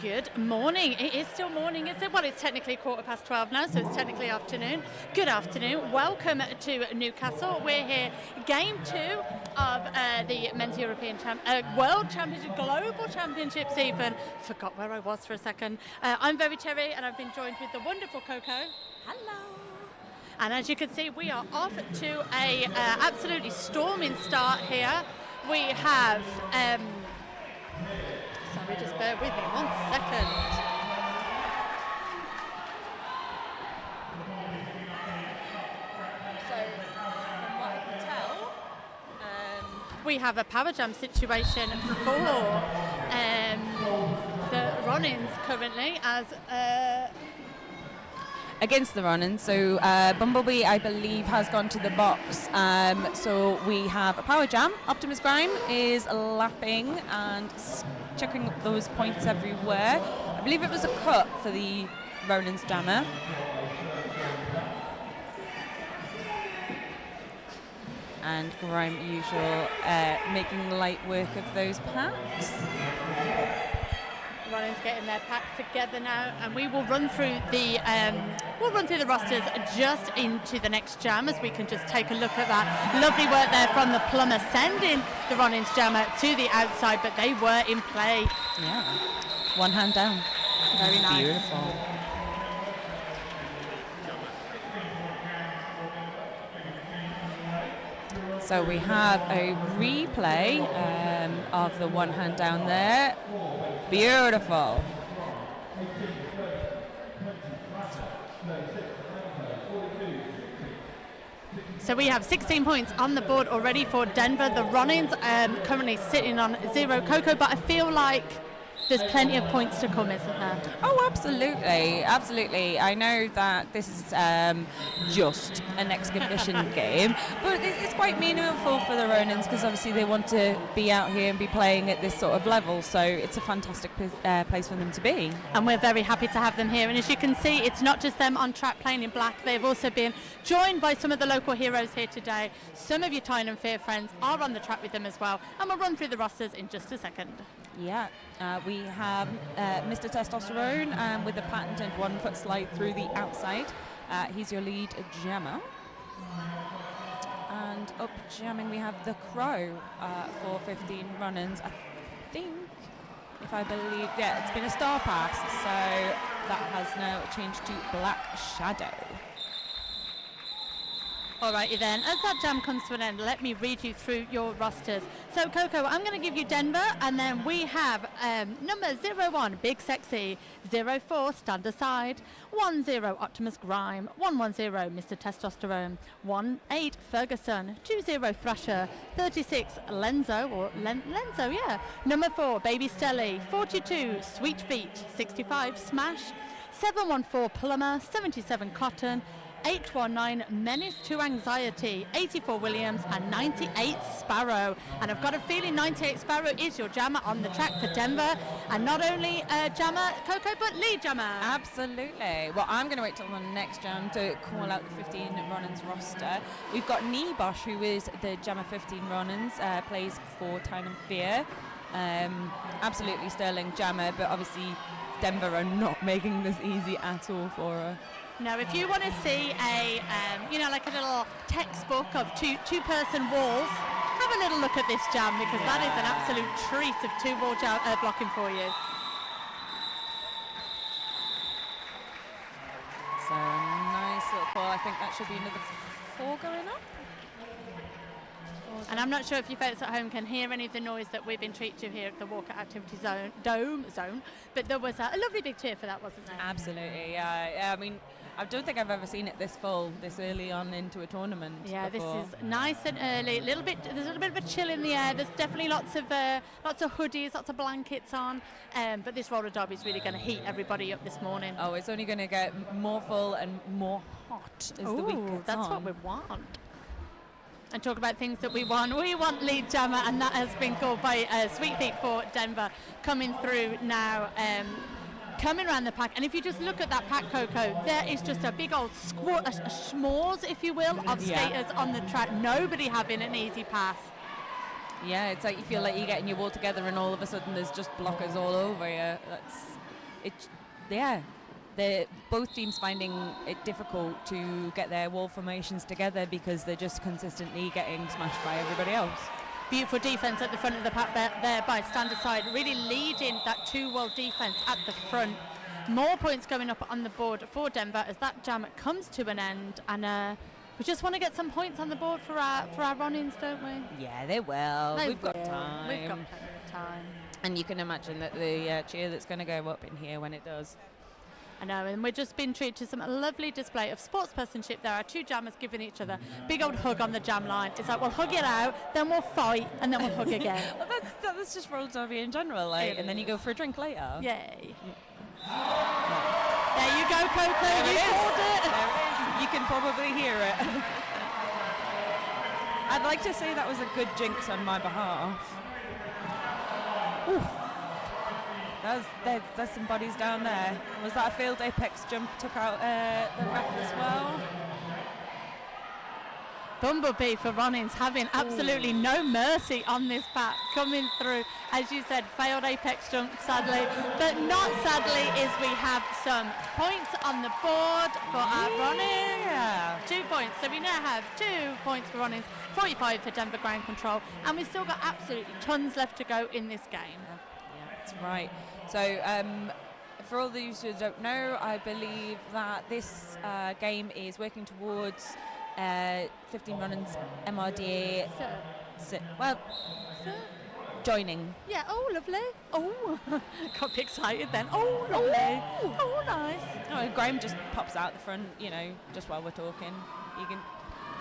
Good morning. It is still morning, is it? Well, it's technically 12:15 now, so it's technically afternoon. Good afternoon. Welcome to Newcastle. We're here, game 2 of the Men's European World Championship, Global Championships even. Forgot where I was for a second. I'm Very Cherry, and I've been joined with the wonderful Coco. Hello. And as you can see, we are off to a absolutely storming start here. We have... Sorry, just bear with me 1 second. So, from what I can tell, we have a power jam situation for the Ronins currently as... against the Ronins. So Bumblebee, I believe, has gone to the box. So we have a power jam. Optimus Grime is lapping and chucking up those points everywhere. I believe it was a cut for the Ronins jammer. And Grime, usual, making light work of those packs. Ronins getting their packs together now, and we will run through the rosters just into the next jam, as we can just take a look at that lovely work there from the plumber, sending the Ronins jammer to the outside, but they were in play. Yeah, one hand down. Very nice. Beautiful. So we have a replay of the one hand down there. Beautiful. So we have 16 points on the board already for Denver. The Ronins currently sitting on 0, Coco, but I feel like there's plenty of points to come, isn't there? Oh, absolutely, absolutely. I know that this is just an exhibition game, but it's quite meaningful for the Ronins because obviously they want to be out here and be playing at this sort of level, so it's a fantastic place for them to be. And we're very happy to have them here. And as you can see, it's not just them on track playing in black. They've also been joined by some of the local heroes here today. Some of your Tyne and Fear friends are on the track with them as well. And we'll run through the rosters in just a second. Yeah, we have Mr. Testosterone with a patented 1 foot slide through the outside. He's your lead jammer. And up jamming we have the Crow for 15 run-ins. I think, if I believe, yeah, it's been a star pass, so that has now changed to Black Shadow. Alrighty then, as that jam comes to an end, let me read you through your rosters. So Coco, I'm going to give you Denver, and then we have number 01, Big Sexy, 04, Stand Aside, 10, Optimus Grime, 110, Mr. Testosterone, 18, Ferguson, 20, Thrasher, 36, Lenzo, or Lenzo, yeah, number 4, Baby Stelly, 42, Sweet Feet, 65, Smash, 714, Plumber, 77, Cotton, 819 Menace to Anxiety, 84 Williams, and 98 Sparrow. And I've got a feeling 98 Sparrow is your jammer on the track for Denver, and not only jammer Coco, but lead jammer. Absolutely. Well, I'm going to wait till the next jam to call out the 15 Ronins roster. We've got Nibosh, who is the jammer 15 Ronins, plays for Tyne and Fear. Absolutely sterling jammer, but obviously Denver are not making this easy at all for her. Now, if you want to see a, like a little textbook of two-person walls, have a little look at this jam, because that is an absolute treat of two-wall blocking for you. So, nice little call. I think that should be another 4 going up. And I'm not sure if you folks at home can hear any of the noise that we've been treated to here at the Walker Activity Zone, but there was a lovely big cheer for that, wasn't there? Absolutely, yeah. I mean, I don't think I've ever seen it this full, this early on into a tournament. Yeah, before. This is nice and early. There's a little bit of a chill in the air. There's definitely lots of hoodies, lots of blankets on. But this roller derby is really going to heat everybody up this morning. Oh, it's only going to get more full and more hot as the week goes that's on. what we want. And talk about things that we want. We want lead jammer, and that has been called by Sweet Feet for Denver, coming through now. Coming around the pack, and if you just look at that pack, Coco, there is just a big old a s'mores, if you will, of skaters on the track. Nobody having an easy pass. Yeah, it's like you feel like you're getting your wall together and all of a sudden there's just blockers all over you. they're both teams finding it difficult to get their wall formations together because they're just consistently getting smashed by everybody else. Beautiful defence at the front of the pack there by Standard Side, really leading that 2-wall defence at the front. More points going up on the board for Denver as that jam comes to an end, and we just want to get some points on the board for our Ronins, don't we? Yeah, they will. We've got time. We've got plenty of time. And you can imagine that the cheer that's going to go up in here when it does. I know, and we're just being treated to some lovely display of sportspersonship there. Our two jammers giving each other big old hug on the jam line. It's like, we'll hug it out, then we'll fight, and then we'll hug again. Well, that's just roller derby in general, like, and then you go for a drink later. Yay. There you go, Coco. You called it. There it is. You can probably hear it. I'd like to say that was a good jinx on my behalf. Oof. There's some bodies down there. Was that a failed apex jump? Took out the ref as well. Bumblebee for Ronins having absolutely no mercy on this pack, coming through, as you said, failed apex jump sadly, but not sadly is we have some points on the board for our Ronins. 2 points, so we now have 2 points for Ronins, 45 for Denver Ground Control, and we've still got absolutely tons left to go in this game. Yeah, that's right. So for all those who don't know, I believe that this game is working towards 15 Ronins MRDA. Joining. Yeah, oh, lovely. Oh, got a bit excited then. Oh, lovely. Oh, nice. Oh, Graham just pops out the front, you know, just while we're talking. You can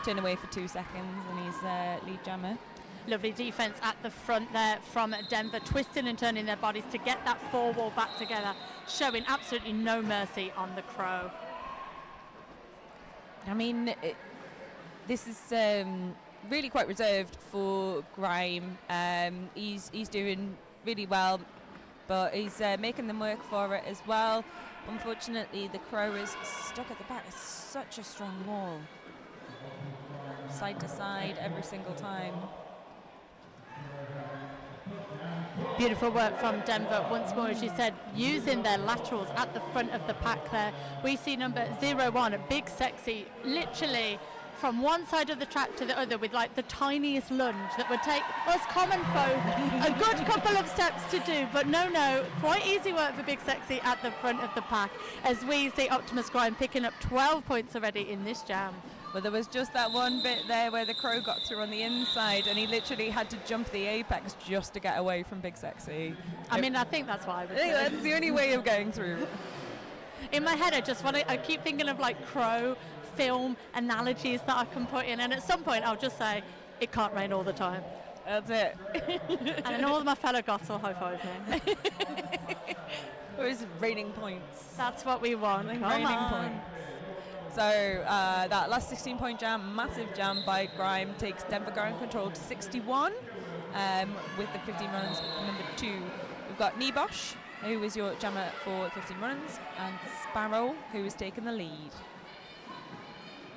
turn away for 2 seconds and he's lead jammer. Lovely defence at the front there from Denver, twisting and turning their bodies to get that 4-wall back together, showing absolutely no mercy on the Crow. I mean, this is really quite reserved for Grime. He's doing really well, but he's making them work for it as well. Unfortunately, the Crow is stuck at the back. It's such a strong wall. Side to side every single time. Beautiful work from Denver once more, as you said, using their laterals at the front of the pack there. We see number 01, a big sexy, literally from one side of the track to the other with like the tiniest lunge that would take us common folk a good couple of steps to do, but no, quite easy work for big sexy at the front of the pack, as we see Optimus Grime picking up 12 points already in this jam. Well, there was just that one bit there where the Crow got through on the inside and he literally had to jump the apex just to get away from Big Sexy. I mean, I think that's what I would do. That's the only way of getting through. In my head, I keep thinking of like Crow film analogies that I can put in, and at some point I'll just say, it can't rain all the time. That's it. And then all of my fellow goths will high-five me. Or is it raining points? That's what we want. Raining points. So that last 16-point jam, massive jam by Grime, takes Denver Ground Control to 61 with the 15 runs number 2. We've got Nibosh, who is your jammer for 15 runs, and Sparrow, who has taken the lead.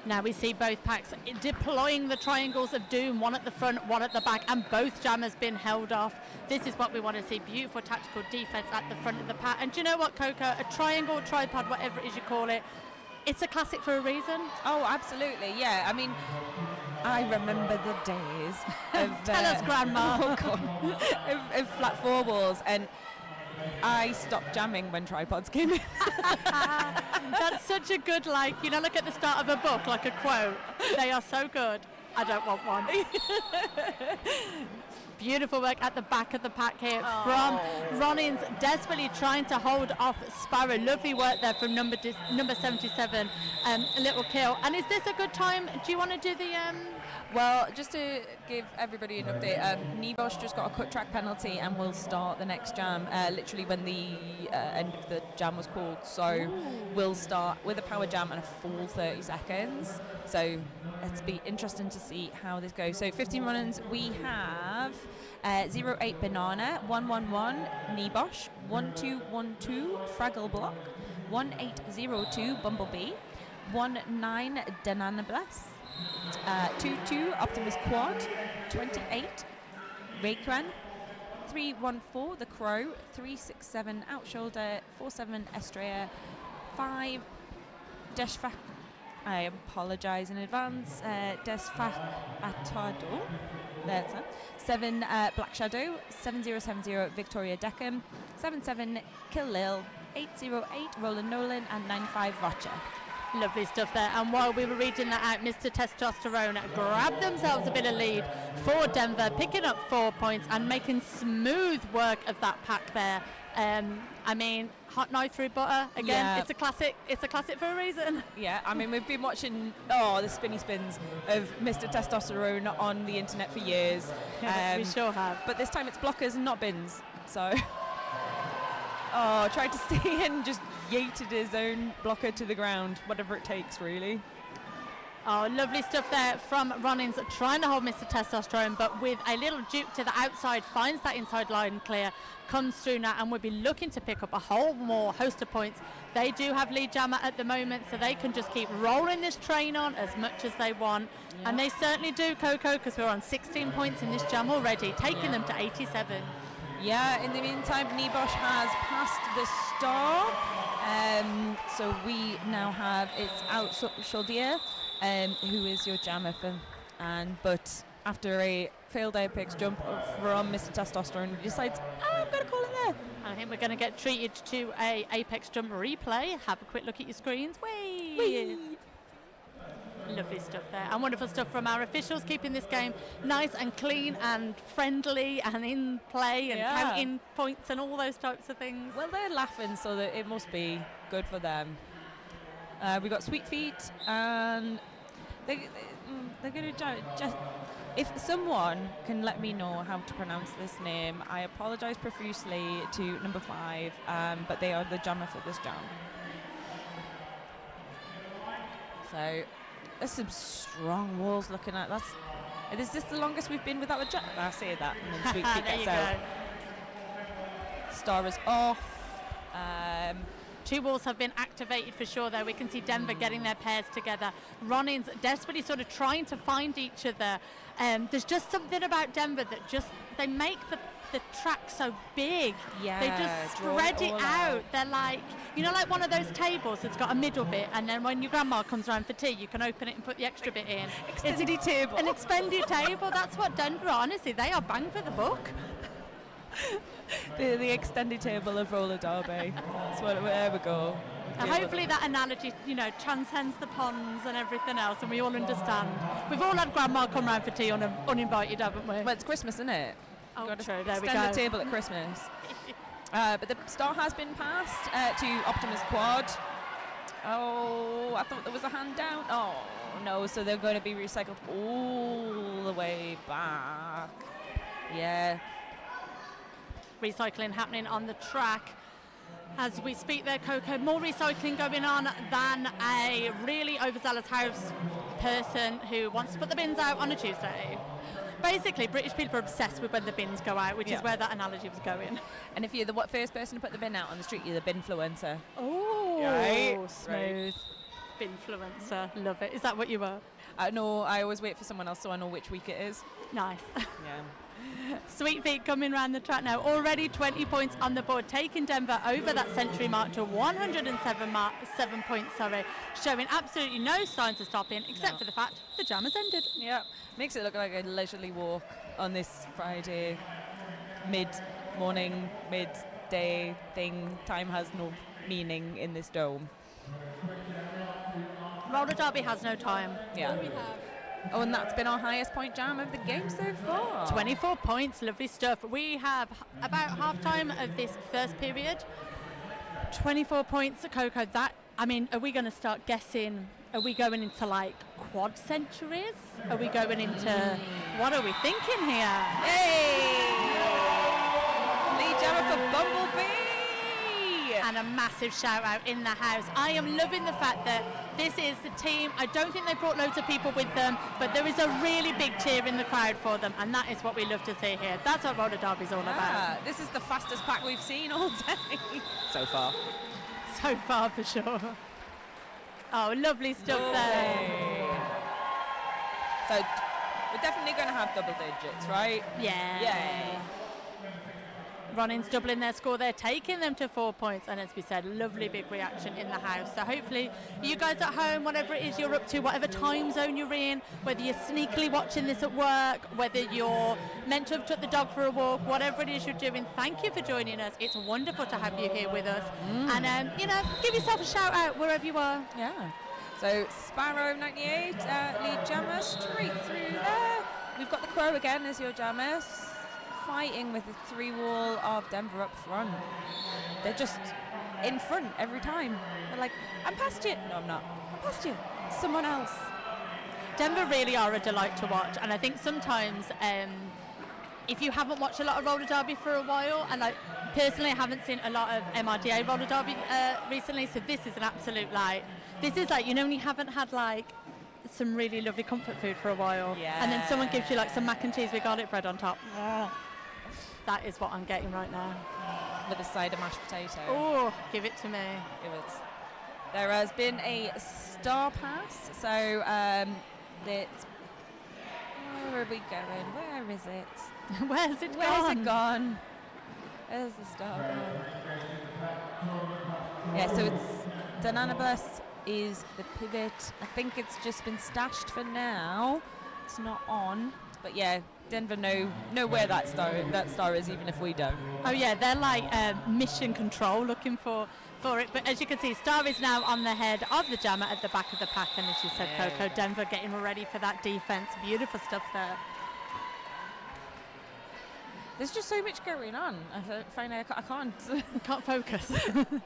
Now we see both packs deploying the triangles of doom, one at the front, one at the back, and both jammers been held off. This is what we want to see, beautiful tactical defense at the front of the pack. And do you know what, Coco? A triangle, tripod, whatever it is you call it, it's a classic for a reason. Oh, absolutely, yeah. I mean, I remember the days of... Tell us, Grandma. Oh, God. of flat 4 walls, and I stopped jamming when tripods came in. That's such a good, like, you know, look at the start of a book, like a quote. They are so good. I don't want one. Beautiful work at the back of the pack here from Ronins, desperately trying to hold off Sparrow. Lovely work there from number 77, a little kill. And is this a good time? Do you want to do the... Well, just to give everybody an update, Nibosh just got a cut track penalty and will start the next jam literally when the end of the jam was called. So we'll start with a power jam and a full 30 seconds. So it's be interesting to see how this goes. So 15 runs, we have 08 Banana, 111 Nibosh, 1212 Fraggle Block, 1802 Bumblebee, 19 Danana Bless, 22 Optimus Quad, 28 Rayquan, 314 the Crow, 367 Outshoulder, 47 Estrella, 5 Deshfak. I apologise in advance. Desfak Atado. That's it. 7 Black Shadow, 7070 Victoria Deckham, 77 Killil, 808 Roland Nolan, and 95 Rocha. Lovely stuff there. And while we were reading that out, Mr. Testosterone grabbed themselves a bit of lead for Denver, picking up 4 points and making smooth work of that pack there. I mean, hot knife through butter again. Yeah. It's a classic. It's a classic for a reason. Yeah, I mean, we've been watching the spinny spins of Mr. Testosterone on the internet for years. We sure have. But this time it's blockers and not bins. So, tried to stay in, just yeeted his own blocker to the ground, whatever it takes, really. Oh, lovely stuff there from Ronins, trying to hold Mr. Testosterone, but with a little juke to the outside, finds that inside line clear, comes through now, and will be looking to pick up a whole more host of points. They do have lead jammer at the moment, so they can just keep rolling this train on as much as they want. Yeah. And they certainly do, Coco, because we're on 16 points in this jam already, taking them to 87. Yeah, in the meantime, Nibosh has passed the star. So we now have, it's out Sholdier, who is your jammer but after a failed apex jump from Mr. Testosterone, he decides, I'm going to call it there. I think we're going to get treated to a apex jump replay. Have a quick look at your screens. Whee! Whee! Lovely stuff there, and wonderful stuff from our officials, keeping this game nice and clean and friendly and in play and counting points and all those types of things. Well, they're laughing, so that it must be good for them. We got Sweet Feet, and they're going to just. If someone can let me know how to pronounce this name, I apologise profusely to number 5, but they are the jammer for this jam. So. There's some strong walls looking at. Is this the longest we've been without a jump? I say that, and then Sweet Feet gets out. Star is off. 2 walls have been activated for sure, though. We can see Denver getting their pairs together. Ronins desperately sort of trying to find each other. There's just something about Denver that they make the track so big. Yeah, they just spread it out. They're like, like one of those tables that's got a middle bit, and then when your grandma comes around for tea, you can open it and put the extra bit in. Extended table. An extended table. That's what Denver are, honestly. They are bang for the buck. the extended table of roller derby. That's where we go. And hopefully that analogy, transcends the ponds and everything else, and we all understand. We've all had grandma come round for tea uninvited, haven't we? Well, it's Christmas, isn't it? Oh, true. There we go. Extend the table at Christmas. But the star has been passed to Optimus Quad. Oh, I thought there was a hand down. Oh, no. So they're going to be recycled all the way back. Yeah. Recycling happening on the track. As we speak there, Coco, more recycling going on than a really overzealous house person who wants to put the bins out on a Tuesday. Basically, British people are obsessed with when the bins go out, which is where that analogy was going. And if you're the first person to put the bin out on the street, you're the binfluencer. Oh, right. Smooth. Right. Binfluencer. Love it. Is that what you were? No, I always wait for someone else so I know which week it is. Nice. Yeah. Sweet Feet coming around the track now. Already 20 points on the board, taking Denver over that century mark to 7 points, showing absolutely no signs of stopping, except for the fact the jam has ended. Yeah, makes it look like a leisurely walk on this Friday mid-morning, mid-day thing. Time has no meaning in this dome. Roller derby has no time. Yeah. Oh, and that's been our highest point jam of the game so far. 24 points, lovely stuff. We have about half time of this first period. 24 points, Coco. Are we going to start guessing? Are we going into like quad centuries? Are we going into, what are we thinking here? Hey! Lead jammer for Bumblebee! And a massive shout out in the house. I am loving the fact that this is the team. I don't think they brought loads of people with them, but there is a really big cheer in the crowd for them, and that is what we love to see here. That's what roller derby's all about. This is the fastest pack we've seen all day. So far. So far, for sure. Oh, lovely stuff there. So we're definitely going to have double digits, right? Yeah. Yeah. Ronins doubling their score there, taking them to 4 points, and as we said, lovely big reaction in the house. So hopefully you guys at home, whatever it is you're up to, whatever time zone you're in, whether you're sneakily watching this at work, whether you're meant to have took the dog for a walk, whatever it is you're doing, thank you for joining us. It's wonderful to have you here with us. And you know, give yourself a shout out wherever you are. Yeah. So Sparrow 98, lead jammer straight through there. We've got the Crow again as your jammers, fighting with the 3-wall of Denver up front. They're just in front every time. They're like, I'm past you. No, I'm not. I'm past you. Someone else. Denver really are a delight to watch, and I think sometimes if you haven't watched a lot of roller derby for a while, and I personally haven't seen a lot of MRDA roller derby recently, so this is an absolute light. This is like, you know, when you haven't had like some really lovely comfort food for a while, and then someone gives you like some mac and cheese with garlic bread on top. That is what I'm getting right now. With a side of mashed potato. Oh, give it to me. There has been a star pass, so where are we going? Where is it? Where's it Where's gone? it gone? Where's the star gone? Yeah, so it's Dananabus is the pivot. I think it's just been stashed for now. It's not on, but yeah, Denver know where that star is, even if we don't. Oh yeah, they're like mission control, looking for it. But as you can see, Star is now on the head of the jammer at the back of the pack, and as you said, Coco, Denver getting ready for that defense. Beautiful stuff there. There's just so much going on. I Can't focus. Well, no,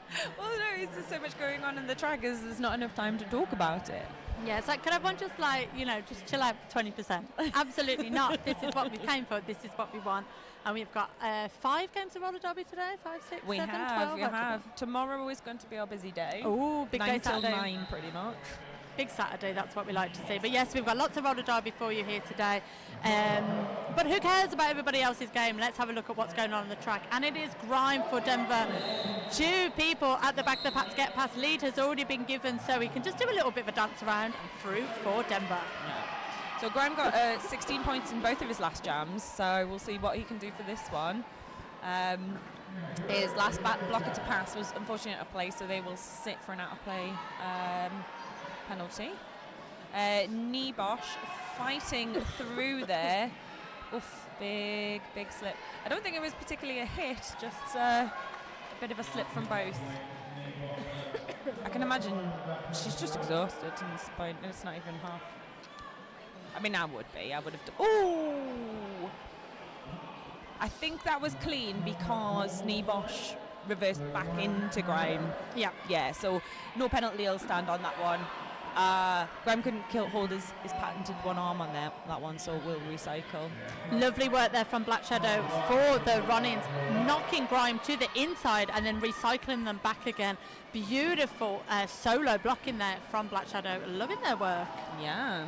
it's just so much going on in the track, as there's not enough time to talk about it. Yeah, it's like, can everyone just like, you know, just chill out for 20%? Absolutely not. This is what we came for. This is what we want. And we've got 5 games of roller derby today. 5, 6, We 7, have. 12. We have. Tomorrow is going to be our busy day. Oh, big 9 day till Saturday. 9, pretty much. Big Saturday, that's what we like to see. But yes, we've got lots of roller derby for you here today. But who cares about everybody else's game? Let's have a look at what's going on the track. And it is grime for Denver. 2 people at the back of the pack to get past. Lead has already been given, so we can just do a little bit of a dance around and through for Denver. So Graham got 16 points in both of his last jams, so we'll see what he can do for this one. His last blocker to pass was unfortunate out of play, so they will sit for an out of play penalty. Nibosh fighting through there. Oof, big slip. I don't think it was particularly a hit, just a bit of a slip from both. I can imagine she's just exhausted, and it's not even half. I mean, I would have. Oh! I think that was clean because Nibosh reversed back into Grime. Yeah, so no penalty will stand on that one. Graham couldn't hold his patented one arm on that one, so we'll recycle. Lovely work there from Black Shadow for the Ronins, knocking Grime to the inside and then recycling them back again. Beautiful solo blocking there from Black Shadow. Loving their work. Yeah.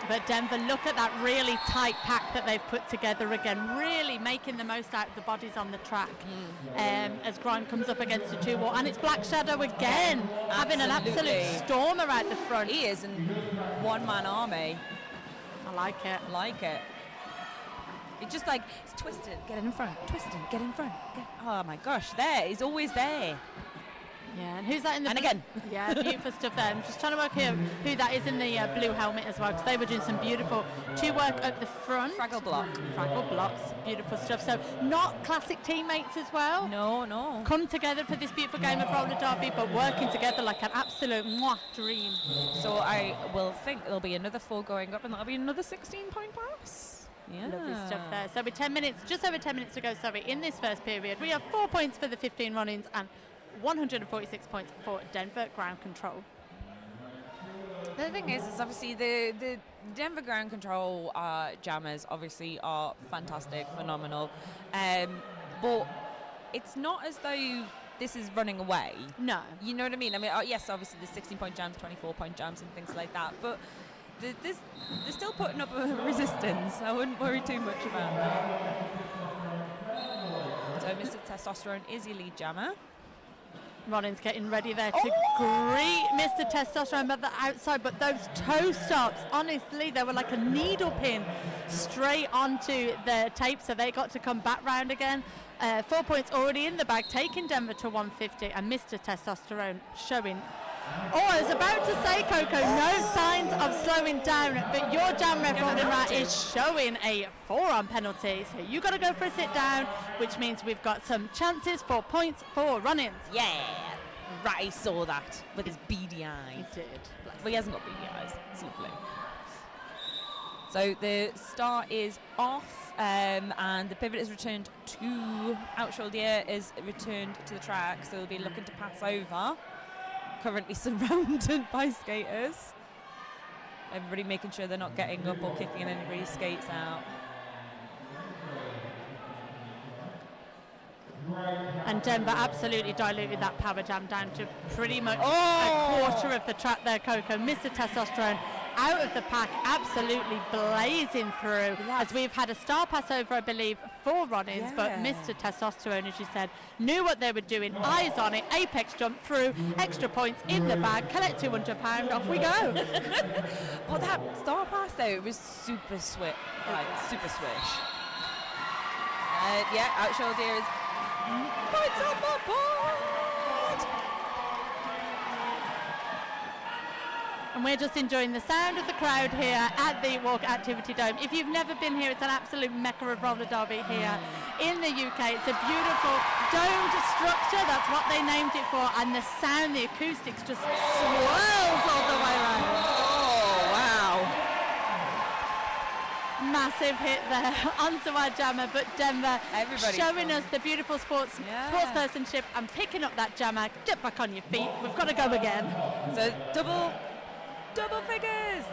But Denver, look at that really tight pack that they've put together again, really making the most out of the bodies on the track as Grime comes up against the 2-wall. And it's Black Shadow again, having an absolute stormer out the front. He is in one-man army. I like it. It's just like, it's twisted, get in front, twisted, get in front. Oh my gosh, he's always there. Yeah, and who's that in the... And again. Yeah, beautiful stuff there. I'm just trying to work out who that is in the blue helmet as well, because they were doing some beautiful work at the front. Fraggle blocks, beautiful stuff. So not classic teammates as well. No. Come together for this beautiful game of roller derby, but working together like an absolute dream. So I will think there'll be another 4 going up, and that'll be another 16-point pass. Yeah. Lovely stuff there. So with 10 minutes, just over 10 minutes to go, in this first period, we have 4 points for the 15 Ronins and 146 points for Denver ground control. The thing is obviously the Denver ground control jammers obviously are fantastic, phenomenal, but it's not as though this is running away. No. You know what I mean? I mean, yes, obviously there's 16-point jams, 24-point jams and things like that, but they're still putting up a resistance. I wouldn't worry too much about that. So Mr. Testosterone is your lead jammer. Ronins getting ready there to greet Mr. Testosterone at the outside, but those toe stops, honestly, they were like a needle pin straight onto the tape, so they got to come back round again. 4 points already in the bag, taking Denver to 150, and Mr. Testosterone showing. Oh, I was about to say, Coco, no signs of slowing down, but your jam ref is showing a 4-on penalty, so you got to go for a sit down, which means we've got some chances for points for Ronins. Yeah, Ratty saw that with his beady eyes. He did. But he hasn't got beady eyes. It's lovely. So the start is off, and the pivot is returned to Outsholdier is returned to the track, so they'll be looking to pass over. Currently surrounded by skaters. Everybody making sure they're not getting up or kicking anybody's skates out. And Denver absolutely diluted that power jam down to pretty much a quarter of the track there, Coco. Mr. Testosterone out of the pack, absolutely blazing through, as we've had a star pass over, I believe, for Ronins, but Mr. Testosterone, as you said, knew what they were doing, eyes on it, apex jump through, extra points in the bag, collect £200, off we go. Well, that star pass though was super swish, super swish. Yeah, Outsholdier is points on the board. And we're just enjoying the sound of the crowd here at the Walk Activity Dome. If you've never been here, it's an absolute mecca of roller derby here in the UK. It's a beautiful domed structure. That's what they named it for. And the sound, the acoustics just swirls all the way around. Oh, wow. Massive hit there onto our jammer, but Denver showing us the beautiful sportspersonship and picking up that jammer. Get back on your feet. We've got to go again. So double figures.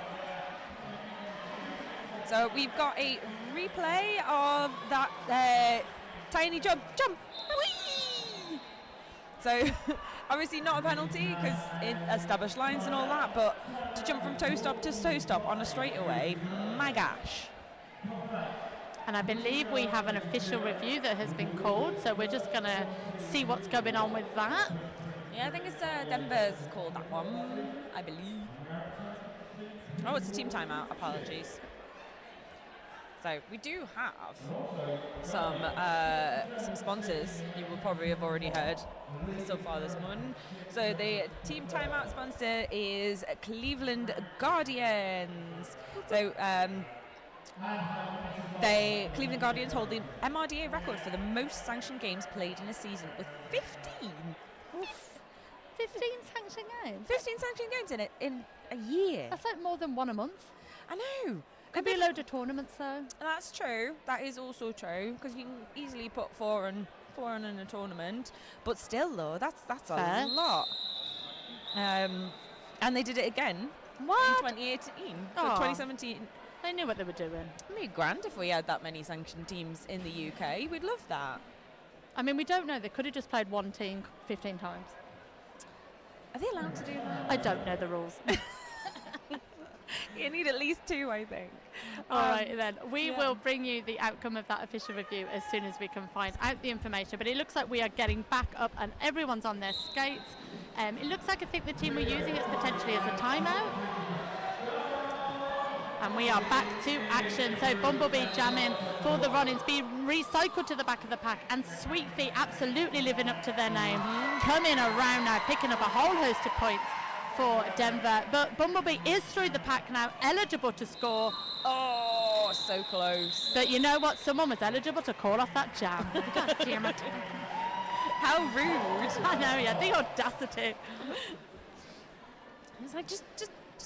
So we've got a replay of that tiny jump. Whee! So obviously not a penalty because it established lines and all that, but to jump from toe stop to toe stop on a straightaway, my gosh. And I believe we have an official review that has been called, so we're just going to see what's going on with that. Yeah, I think it's Denver's called that one, I believe. Oh, it's a team timeout, apologies. So we do have some sponsors you will probably have already heard so far this morning. So the team timeout sponsor is Cleveland Guardians. So Cleveland Guardians hold the MRDA record for the most sanctioned games played in a season with 15. Oof. 15 sanctioned games? 15 sanctioned games in a year. That's like more than one a month. I know. Could be a load of tournaments though. That's true. That is also true, because you can easily put four in a tournament. But still though, that's fair. A lot. And they did it again in 2018. So 2017. They knew what they were doing. It'd be grand if we had that many sanctioned teams in the UK. We'd love that. I mean, we don't know. They could have just played one team 15 times. Are they allowed to do that? I don't know the rules. You need at least two, I think. All right, then. We will bring you the outcome of that official review as soon as we can find out the information. But it looks like we are getting back up and everyone's on their skates. It looks like I think the team we're using is potentially as a timeout. And we are back to action. So Bumblebee jamming for the Ronins, being recycled to the back of the pack, and Sweet Feet absolutely living up to their name. Coming around now, picking up a whole host of points for Denver. But Bumblebee is through the pack now, eligible to score. Oh, so close. But you know what? Someone was eligible to call off that jam. God damn it. How rude. I know, yeah, the audacity. It's like, just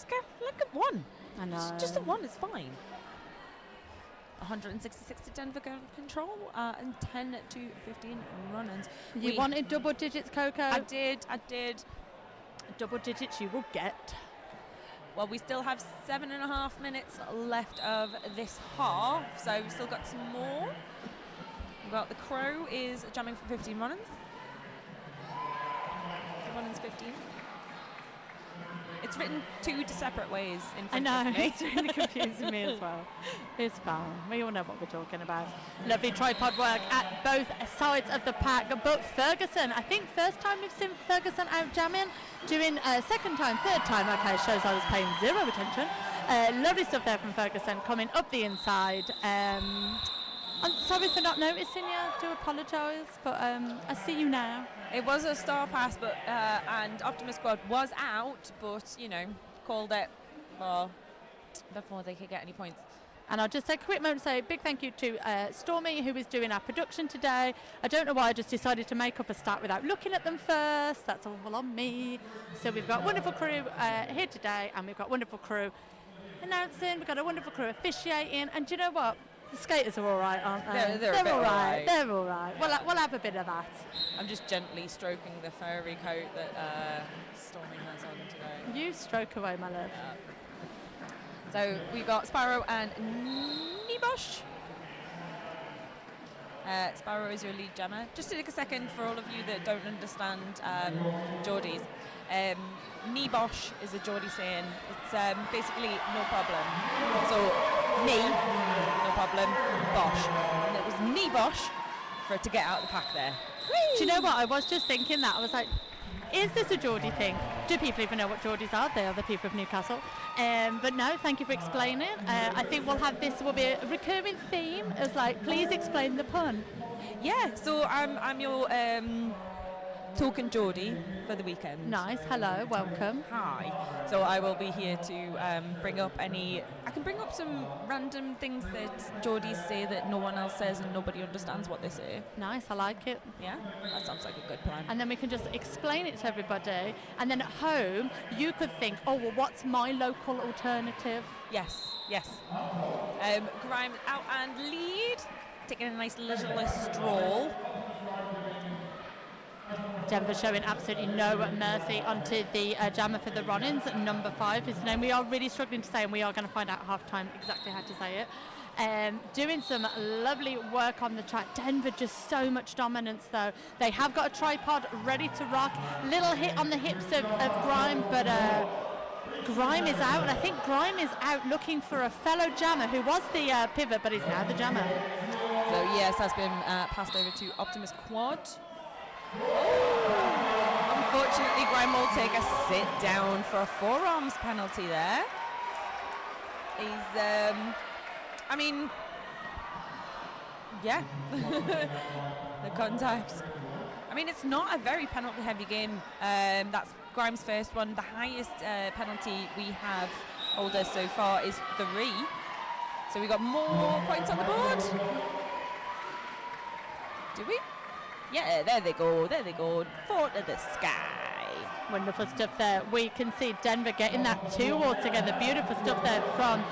go, look at one. I know. Just the one is fine. 166 to Denver going control, and 10 to 15 Ronins. You wanted double digits, Coco? I did. Double digits you will get. Well, we still have 7.5 minutes left of this half, so we've still got some more. We've got the Crow is jamming for 15 Ronins. Ronins 15. It's written two separate ways in I front know, of me. it's really confusing me as well. It's fine. We all know what we're talking about. Lovely tripod work at both sides of the pack. But Ferguson, I think first time we've seen Ferguson out jamming, doing second time, third time. Okay, shows I was paying zero attention. Lovely stuff there from Ferguson, coming up the inside. I'm sorry for not noticing you. I do apologise, but I see you now. It was a star pass, but and Optimus Squad was out, but you know, called it before they could get any points. And I'll just take a quick moment to say a big thank you to Stormy, who is doing our production today. I don't know why I just decided to make up a stat without looking at them first. That's all on me. So we've got wonderful crew here today, and we've got wonderful crew announcing. We've got a wonderful crew officiating, and do you know what? The skaters are all right, aren't they? They're a bit all right. alright. They're all right. We'll have a bit of that. I'm just gently stroking the furry coat that Stormy has on today. You stroke away, my love. So we've got Sparrow and Nibosh. Sparrow is your lead jammer. Just to take a second for all of you that don't understand Geordies. Nibosh is a Geordie saying. It's basically no problem. So me, no problem, Bosh. And it was Nibosh for it to get out of the pack there. Do you know what? I was just thinking that. I was like, is this a Geordie thing? Do people even know what Geordies are? They are the people of Newcastle. But no, thank you for explaining. I think we'll have this will be a recurring theme as like, please explain the pun. Yeah, so I'm your token Geordie for the weekend. Nice. Hello. Welcome. Hi. So I will be here to bring up I can bring up some random things that Geordies say that no one else says and nobody understands what they say. Nice. I like it. Yeah, that sounds like a good plan. And then we can just explain it to everybody. And then at home, you could think, oh, well, what's my local alternative? Yes. Grimes out and lead, taking a nice little stroll. Denver showing absolutely no mercy onto the jammer for the Ronins, number 5. His name we are really struggling to say, and we are going to find out at half-time exactly how to say it. Doing some lovely work on the track. Denver just so much dominance though. They have got a tripod ready to rock. Little hit on the hips of Grime, but Grime is out, and I think Grime is out looking for a fellow jammer who was the pivot, but is now the jammer. So yes, that's been passed over to Optimus Quad. Unfortunately, Grime will take a sit down for a forearms penalty there. He's, I mean, yeah, the contact. I mean, it's not a very penalty heavy game. That's Grime's first one. The highest penalty we have holder so far is 3. So we got more points on the board. Do we? Yeah, there they go, 4 to the sky. Wonderful stuff there. We can see Denver getting that 2 all together. Beautiful stuff there from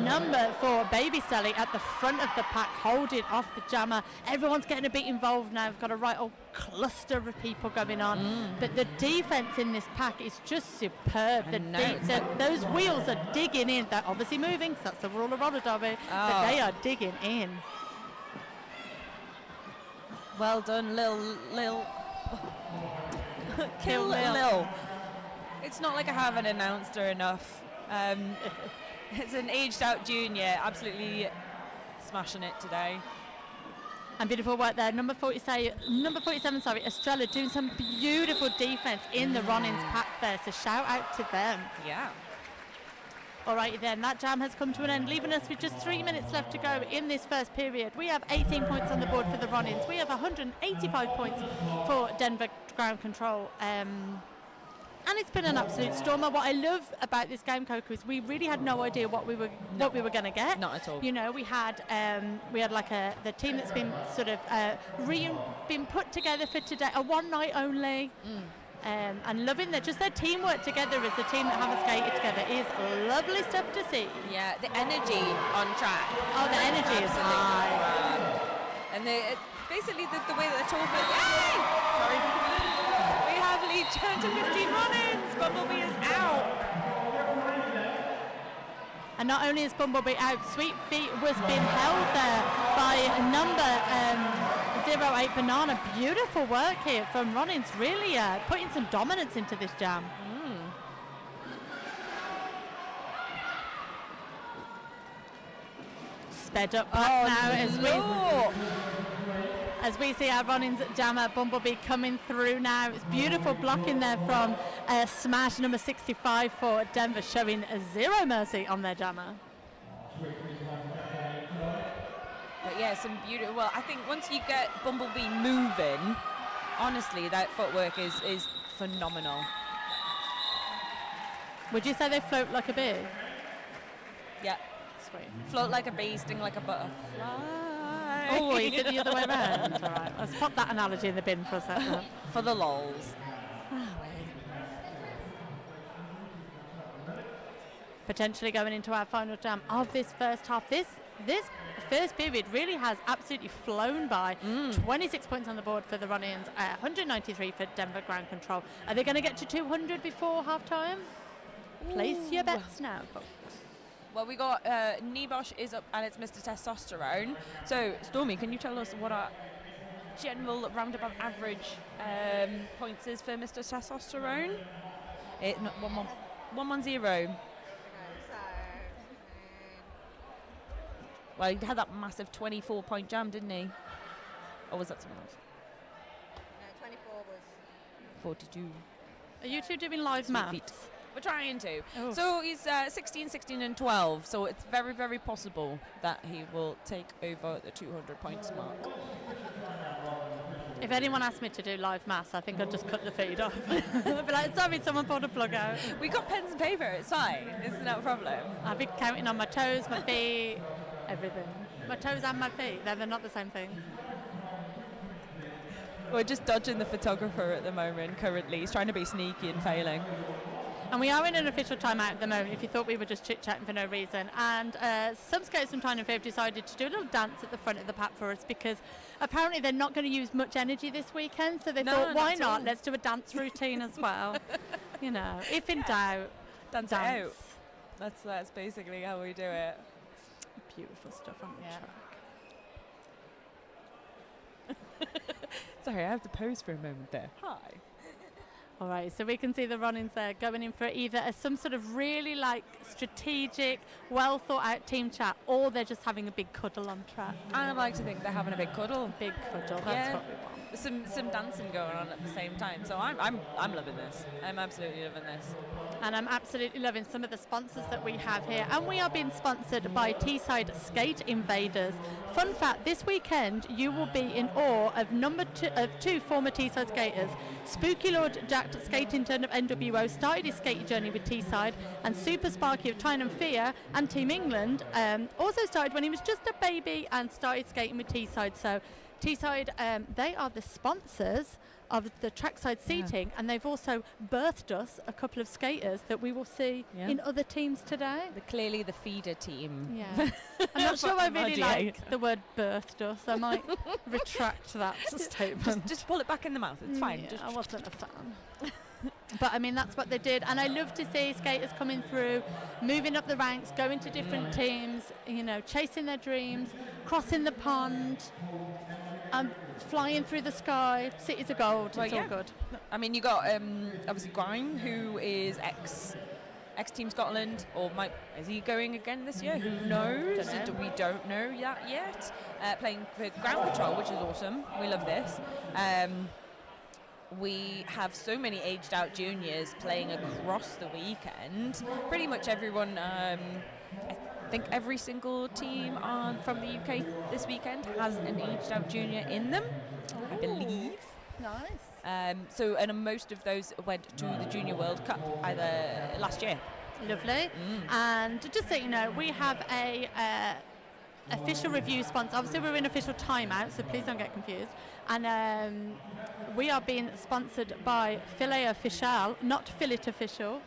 number 4, Baby Sally, at the front of the pack, holding off the jammer. Everyone's getting a bit involved now. We've got a right old cluster of people going on. But the defense in this pack is just superb. Those wheels are digging in. They're obviously moving, 'cause that's the rule of roller derby, but they are digging in. Well done, Lil. Kill Lil. It's not like I haven't announced her enough. It's an aged out junior, absolutely smashing it today. And beautiful work there. Number 47, Estrella, doing some beautiful defense in the Ronins pack there. So shout out to them. Yeah. Alrighty then, that jam has come to an end, leaving us with just 3 minutes left to go in this first period. We have 18 points on the board for the Ronins. We have 185 points for Denver Ground Control. And it's been an absolute stormer. What I love about this game, Coco, is we really had no idea what we were going to get. Not at all. You know, we had like the team that's been sort of been put together for today, a one night only. And loving that just their teamwork together as a team that haven't skated together is lovely stuff to see. Yeah, the energy on track. Oh, the energy is high. And basically the way that they're talking. Yay! Sorry. We have lead turn to 15 Ronins. Bumblebee is out. And not only is Bumblebee out, Sweet Feet was being held there by number 08 Banana. Beautiful work here from Ronins, really putting some dominance into this jam. Sped up back now no. as we see our Ronins jammer Bumblebee coming through now. It's beautiful blocking there from Smash number 65 for Denver, showing zero mercy on their jammer. But yeah, some beautiful. Well, I think once you get Bumblebee moving, honestly, that footwork is phenomenal. Would you say they float like a bee? Yeah. Sweet. Float like a bee, sting like a butterfly. Oh, is it the other way around? All right, let's pop that analogy in the bin for a second. For the lols. Potentially going into our final jam of this first half. This first period really has absolutely flown by. 26 points on the board for the Ronins, 193 for Denver ground control. Are they going to get to 200 before half time? Place your bets now, folks. Well, we got Nibosh is up and it's Mr. Testosterone. So, Stormy, can you tell us what our general roundabout average points is for Mr. Testosterone? 110. Well, he had that massive 24-point jam, didn't he? Or was that someone else? No, 24 was 42. Are you two doing live maths? We're trying to. Oh. So he's 16, 16 and 12. So it's very, very possible that he will take over the 200 points mark. If anyone asked me to do live maths, I think I'd just cut the feed off. I'd be like, sorry, someone pulled a plug out. We got pens and paper. It's fine. It's no problem. I'd be counting on my toes, my feet, everything. My toes and my feet. They're not the same thing. We're just dodging the photographer at the moment currently. He's trying to be sneaky and failing. And we are in an official timeout at the moment, if you thought we were just chit-chatting for no reason. And some skaters from Tyne and Fee have decided to do a little dance at the front of the pack for us because apparently they're not going to use much energy this weekend. So they thought, why not? Let's do a dance routine as well. You know, if in doubt, dance it out. That's basically how we do it. Beautiful stuff on the track. Sorry, I have to pose for a moment there. Hi. All right, so we can see the Ronins there going in for either some sort of really like strategic, well thought out team chat, or they're just having a big cuddle on track. I like to think they're having a big cuddle. Big cuddle, that's what we want. Some dancing going on at the same time. So I'm loving this. I'm absolutely loving this. And I'm absolutely loving some of the sponsors that we have here. And we are being sponsored by Teesside Skate Invaders. Fun fact, this weekend you will be in awe of two former Teesside skaters. Spooky Lord Jack, skating turn of NWO, started his skating journey with Teesside, and Super Sparky of Tyne and Fee and Team England also started when he was just a baby and started skating with Teesside. So Teesside, they are the sponsors of the trackside seating, and they've also birthed us a couple of skaters that we will see in other teams today. Clearly the feeder team. Yeah. I'm not sure I really like the word birthed us. I might retract that statement. Just pull it back in the mouth. It's fine. Yeah, I wasn't a fan. But I mean, that's what they did, and I love to see skaters coming through, moving up the ranks, going to different teams, you know, chasing their dreams, crossing the pond, flying through the sky. Cities of gold. It's all good. I mean, you got obviously Grime, who is ex Team Scotland, or is he going again this year? Who knows? We don't know that yet. Playing for ground control, which is awesome. We love this. We have so many aged out juniors playing across the weekend. Pretty much everyone, I think every single team from the UK this weekend has an aged out junior in them, I believe. Nice. And most of those went to the Junior World Cup either last year. Lovely. And just so you know, we have a official review sponsor. Obviously we're in official timeout, so please don't get confused. And we are being sponsored by Filet Official, not Fillet Official.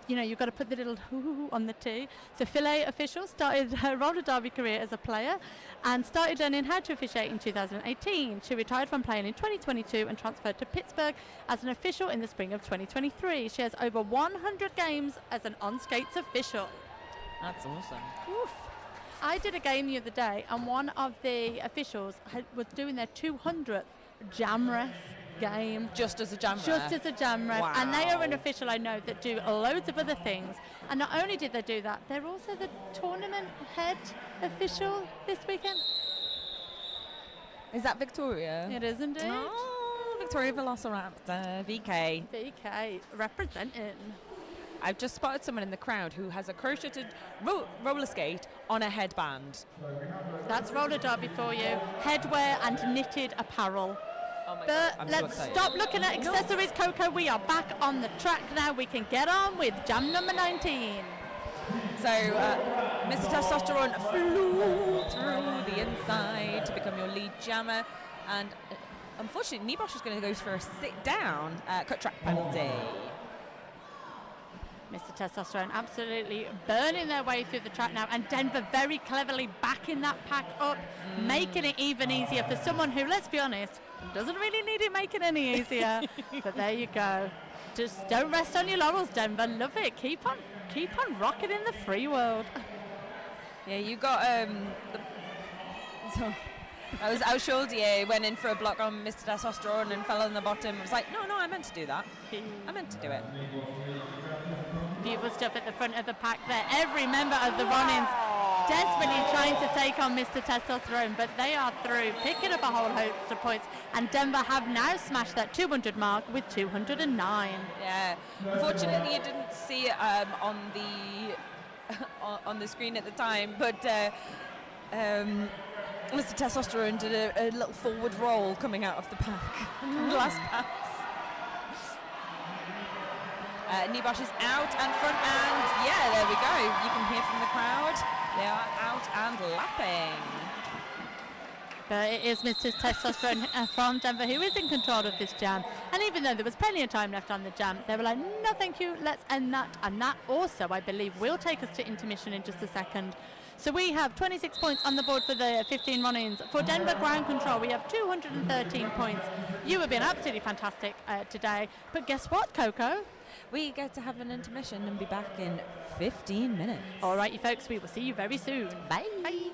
You've got to put the little hoo on the T. So Filet Official started her roller derby career as a player and started learning how to officiate in 2018. She retired from playing in 2022 and transferred to Pittsburgh as an official in the spring of 2023. She has over 100 games as an on-skates official. That's awesome. Oof. I did a game the other day, and one of the officials was doing their 200th jam ref game. Just as a jam Just as a jam ref. Wow. And they are an official, I know, that do loads of other things. And not only did they do that, they're also the tournament head official this weekend. Is that Victoria? It is indeed. Oh, Victoria Velociraptor, VK. VK representing. I've just spotted someone in the crowd who has a crocheted roller skate on a headband. That's roller derby for you. Headwear and knitted apparel. Oh my But God, I'm so let's excited. stop looking at accessories, Coco. We are back on the track now. We can get on with jam number 19. So, Mr. Testosterone flew through the inside to become your lead jammer, and unfortunately, Nibosh is going to go for a sit-down cut track penalty. Mr. Testosterone absolutely burning their way through the track now, and Denver very cleverly backing that pack up, making it even easier for someone who, let's be honest, doesn't really need it making any easier. But there you go. Just don't rest on your laurels, Denver. Love it. Keep on rocking in the free world. Yeah, you got so our shoulder went in for a block on Mr. Testosterone and fell on the bottom. I was like, no, I meant to do that. I meant to do it. Beautiful stuff at the front of the pack there. Every member of the Ronins desperately trying to take on Mr. Testosterone, but they are through, picking up a whole host of points, and Denver have now smashed that 200 mark with 209. Yeah, unfortunately you didn't see it on the screen at the time, but Mr. Testosterone did a little forward roll coming out of the pack in the last pass. Nibosh is out and front, and yeah, there we go. You can hear from the crowd. They are out and lapping. But it is Mr. Testosterone from Denver who is in control of this jam. And even though there was plenty of time left on the jam, they were like, no, thank you, let's end that. And that also, I believe, will take us to intermission in just a second. So we have 26 points on the board for the 15 run-ins. For Denver ground control, we have 213 points. You have been absolutely fantastic today. But guess what, Coco? We get to have an intermission and be back in 15 minutes. All right, you folks, we will see you very soon. Bye. Bye.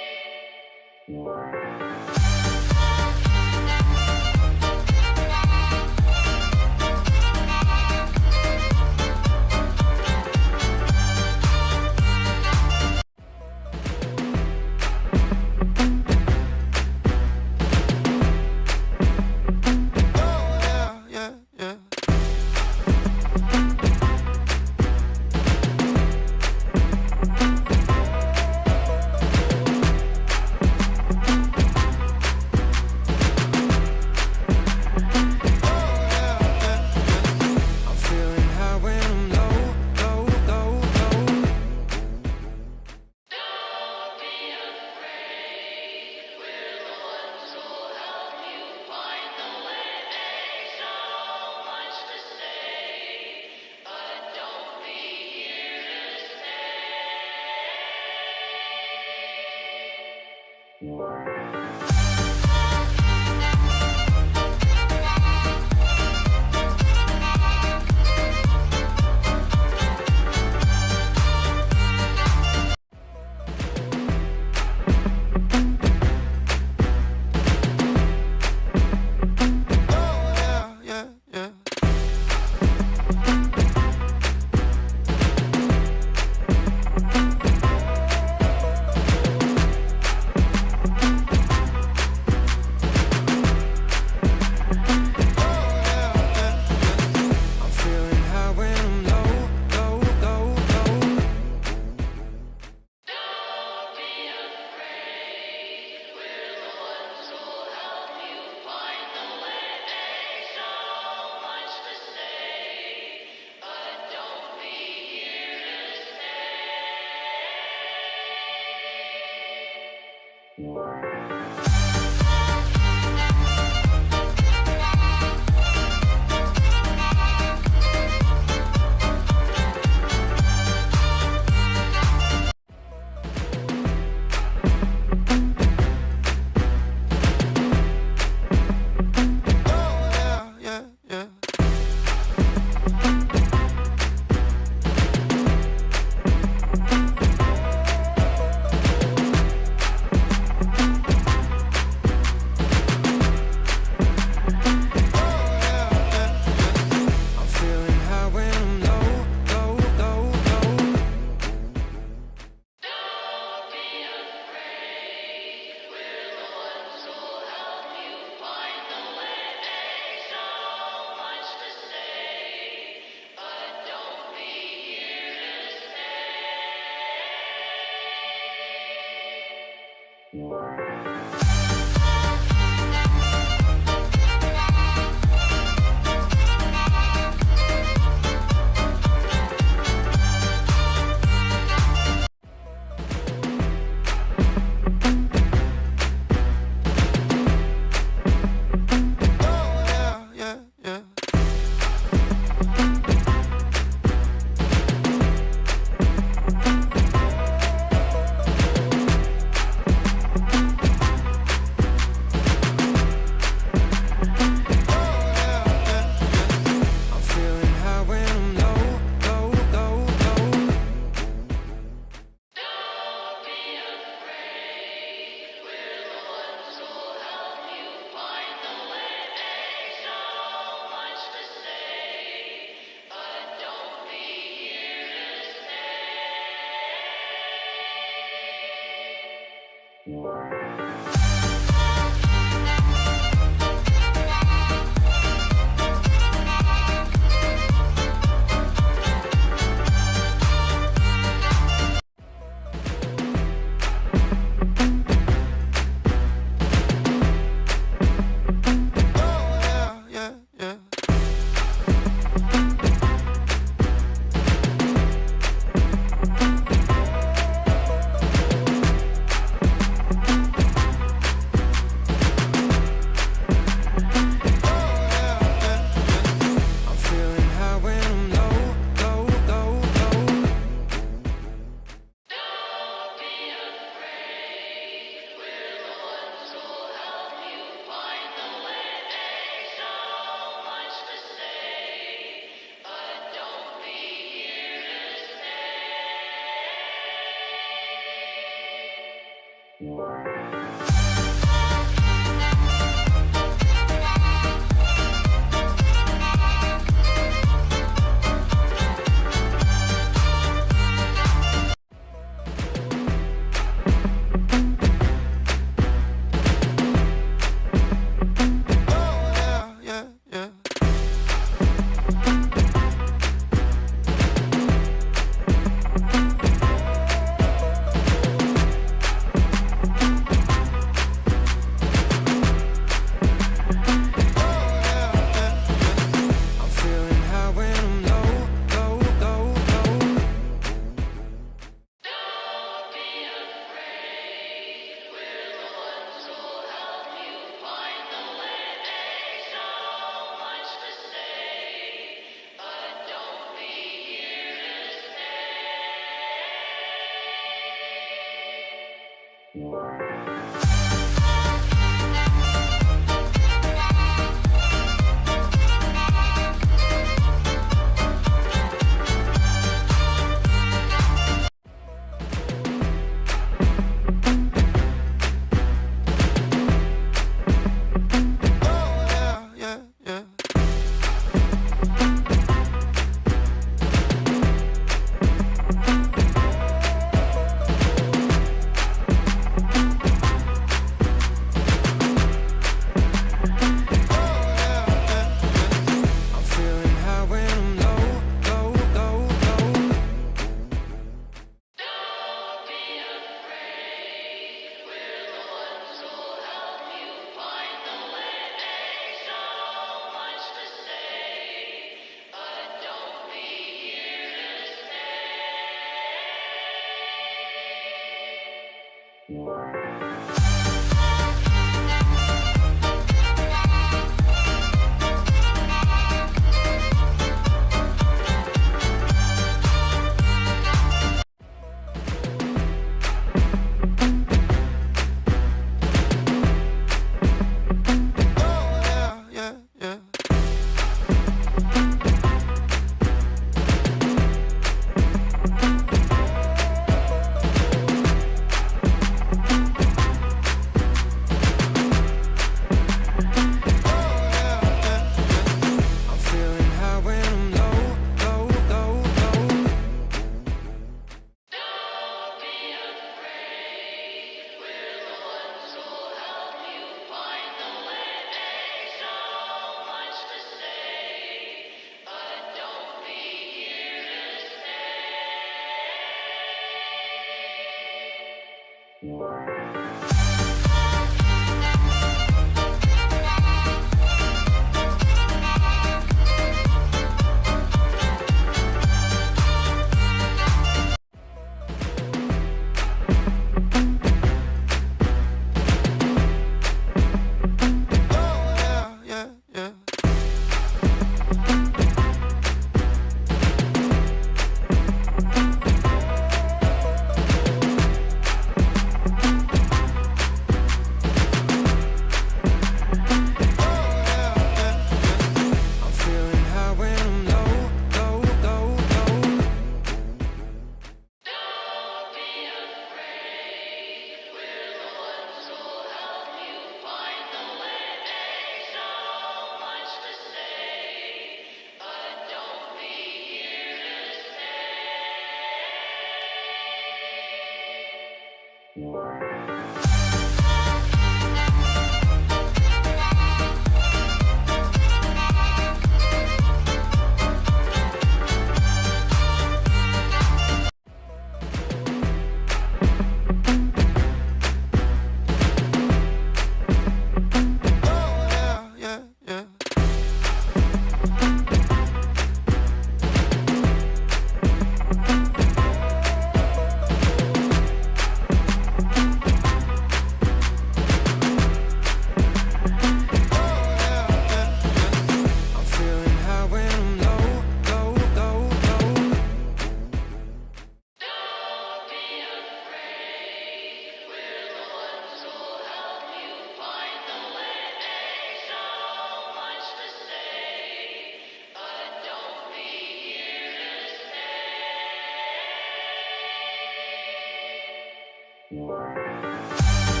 Yeah.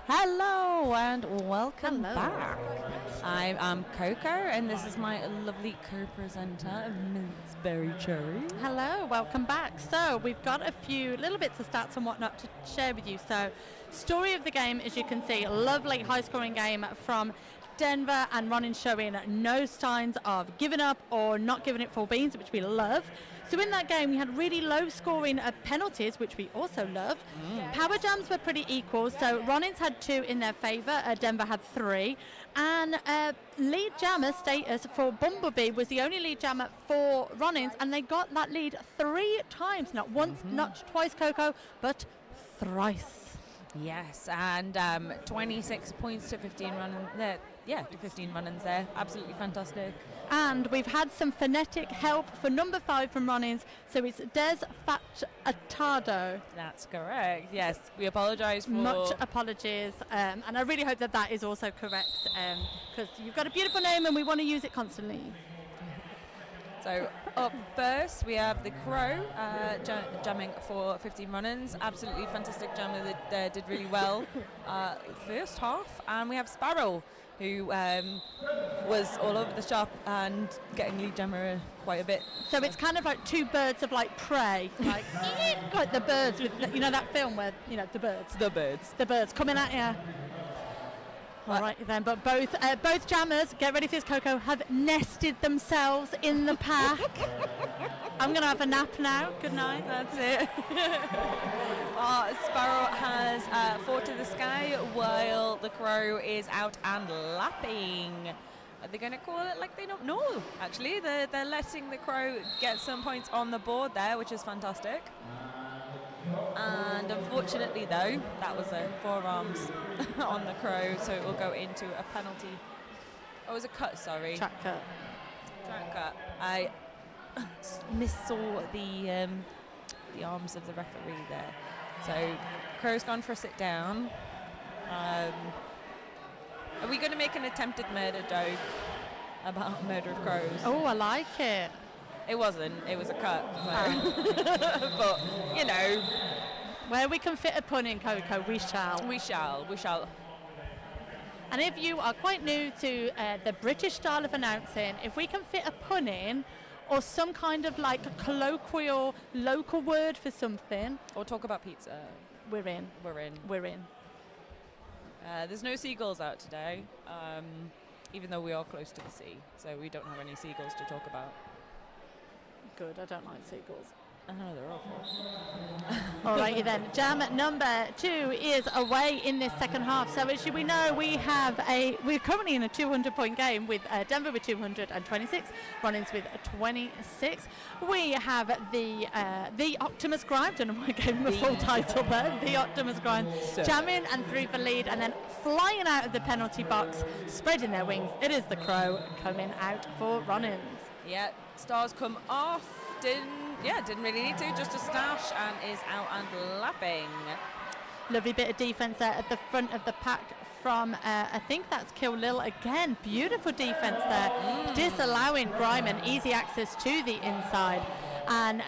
Hello and welcome Hello. back. I am Coco and this is my lovely co-presenter, Ms. Berry Cherry. Hello, welcome back. So we've got a few little bits of stats and whatnot to share with you. So story of the game, as you can see, lovely high-scoring game from Denver and Ronins showing no signs of giving up or not giving it full beans, which we love. So in that game, we had really low scoring penalties, which we also love. Power jams were pretty equal. So Ronins had 2 in their favour, Denver had 3. And lead jammer status for Bumblebee was the only lead jammer for Ronins, and they got that lead 3 times. Not once, not twice, Coco, but thrice. Yes, and 26 points to 15 run-ins there. Yeah, to 15 run-ins there. Absolutely fantastic. And we've had some phonetic help for number 5 from Ronins, so it's Des Fatado. That's correct. Yes, we apologise for... Much apologies, and I really hope that that is also correct, because you've got a beautiful name and we want to use it constantly. So up first we have the Crow jamming for 15 run-ins. Absolutely fantastic jammer that did really well first half. And we have Sparrow, who was all over the shop and getting lead jammer quite a bit. So it's kind of like 2 birds of like prey, like the birds with, you know, that film where, you know, the birds coming at you. All right then, but both jammers, get ready for this, Coco, have nested themselves in the pack. I'm going to have a nap now. Good night. That's it. Sparrow has 4 to the sky, while the Crow is out and lapping. Are they going to call it like they don't know? Actually, they're letting the Crow get some points on the board there, which is fantastic. And unfortunately, though, that was a forearms on the Crow, so it will go into a penalty. Oh, it was a cut, sorry. Track cut. Track cut. I missaw the arms of the referee there. So Crow's gone for a sit down. Are we going to make an attempted murder joke about murder of crows? Oh, I like it. It wasn't. It was a cut. So. But, you know. Where we can fit a pun in, Coco, we shall. We shall. And if you are quite new to the British style of announcing, if we can fit a pun in or some kind of like colloquial local word for something. Or talk about pizza. We're in. There's no seagulls out today, even though we are close to the sea. So we don't have any seagulls to talk about. Good, I don't like seagulls. I know, they're awful. All righty then. Jam number 2 is away in this second half. So as we know, we're currently in a 200-point game with Denver with 226, Ronins with 26. We have the Optimus Grind. Don't know why I gave him a full title there. The Optimus Grind jamming and 3 for lead, and then flying out of the penalty box, spreading their wings. It is the Crow coming out for Ronins. Yeah, stars come off. Didn't really need to, just a stash, and is out and lapping. Lovely bit of defence there at the front of the pack from, I think that's Kill Lil again. Beautiful defense there, disallowing Gryman easy access to the inside. And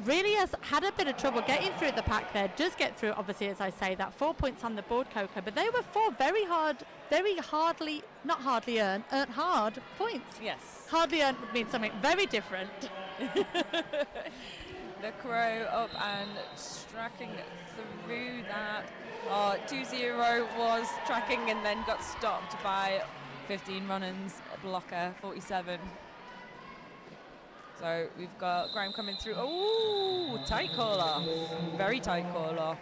really has had a bit of trouble getting through the pack there. Does get through, obviously, as I say, that 4 points on the board, Coco. But they were 4 very hardly, not hardly earned hard points. Yes. Hardly earned would mean something very different. The Crow up and tracking through that. 2-0 was tracking and then got stopped by 15 Ronins blocker 47. So we've got Graham coming through. Oh, tight call off. Very tight call off.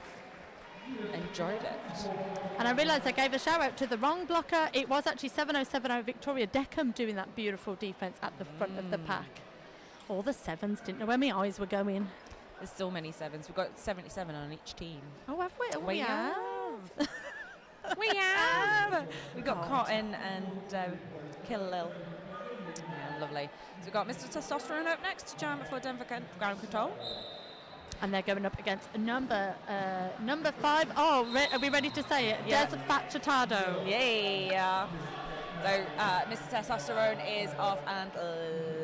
Enjoyed it. And I realised I gave a shout out to the wrong blocker. It was actually 7070 Victoria Deckham doing that beautiful defence at the front of the pack. All the 7s, didn't know where my eyes were going. There's so many 7s. We've got 77 on each team. Oh, have we? Oh, we have. We have. We've got Cotton and Kill Lil. Yeah, lovely. So we've got Mr. Testosterone up next, Jam for Denver Ground Control. And they're going up against number 5. Oh, are we ready to say it? Yeah. Des Fachatado. Yeah. So Mr. Testosterone is off and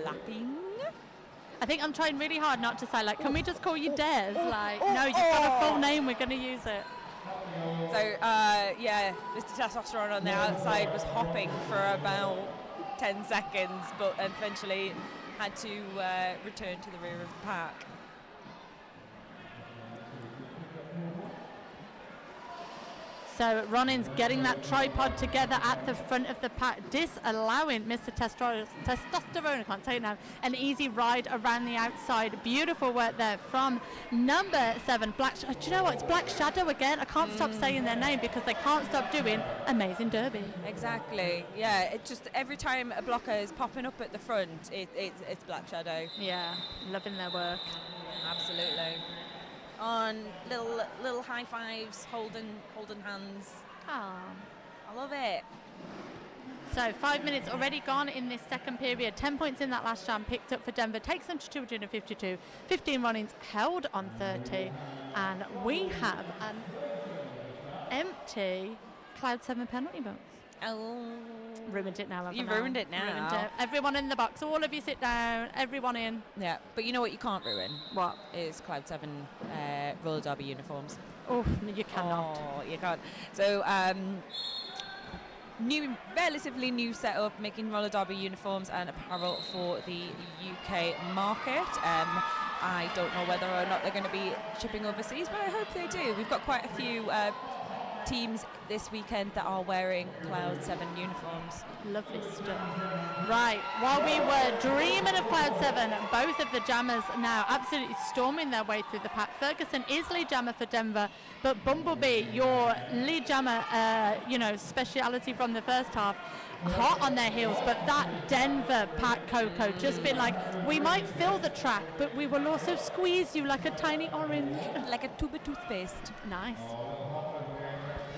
lapping. I think I'm trying really hard not to say, like, can we just call you Des? No, you've got a full name, we're going to use it. So, yeah, Mr. Testosterone on the outside was hopping for about 10 seconds, but eventually had to return to the rear of the pack. So Ronins getting that tripod together at the front of the pack, disallowing Mr. Testosterone, I can't say it now, an easy ride around the outside. Beautiful work there from number 7, Black. Do you know what? It's Black Shadow again. I can't stop saying their name because they can't stop doing amazing derby. Exactly. Yeah. It just every time a blocker is popping up at the front, it's Black Shadow. Yeah, loving their work. Absolutely. On little high fives, holding hands. Ah, I love it. So 5 minutes already gone in this second period. 10 points in that last jam picked up for Denver, takes them to 252. 15 Ronins held on 30, and we have an empty Cloud 7 penalty box. Oh, Ruined it now. you've ruined it now. Ruined it. Everyone in the box. All of you sit down. Everyone in. Yeah, but you know what you can't ruin? What? Is Cloud 7 roller derby uniforms. Oh, you cannot. Oh, you can't. So, relatively new setup, making roller derby uniforms and apparel for the UK market. I don't know whether or not they're going to be shipping overseas, but I hope they do. We've got quite a few teams this weekend that are wearing Cloud 7 uniforms. Lovely stuff. Right, while we were dreaming of Cloud 7, both of the jammers now absolutely storming their way through the pack. Ferguson is lead jammer for Denver, but Bumblebee, your lead jammer, speciality from the first half, hot on their heels. But that Denver pack, Coco, just been like, we might fill the track, but we will also squeeze you like a tiny orange. Like a tuba toothpaste. Nice.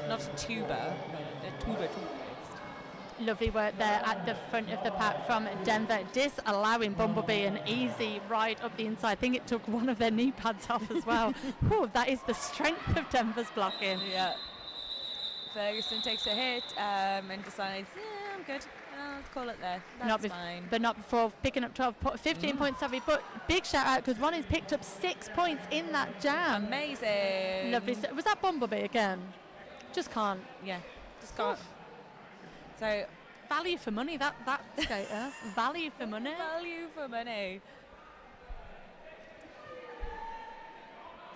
Not a tuba, but a tuba toothpaste. Lovely work there at the front of the pack from Denver, disallowing Bumblebee an easy ride up the inside. I think it took one of their knee pads off as well. Whew, that is the strength of Denver's blocking. Yeah. Ferguson takes a hit and decides, I'm good. I'll call it there. That's fine. But not before picking up 15 points, sorry. But big shout out because Ronins picked up 6 points in that jam. Amazing. Lovely. Was that Bumblebee again? Just can't. Yeah, just can't. So value for money, that skater. Value for money. Value for money.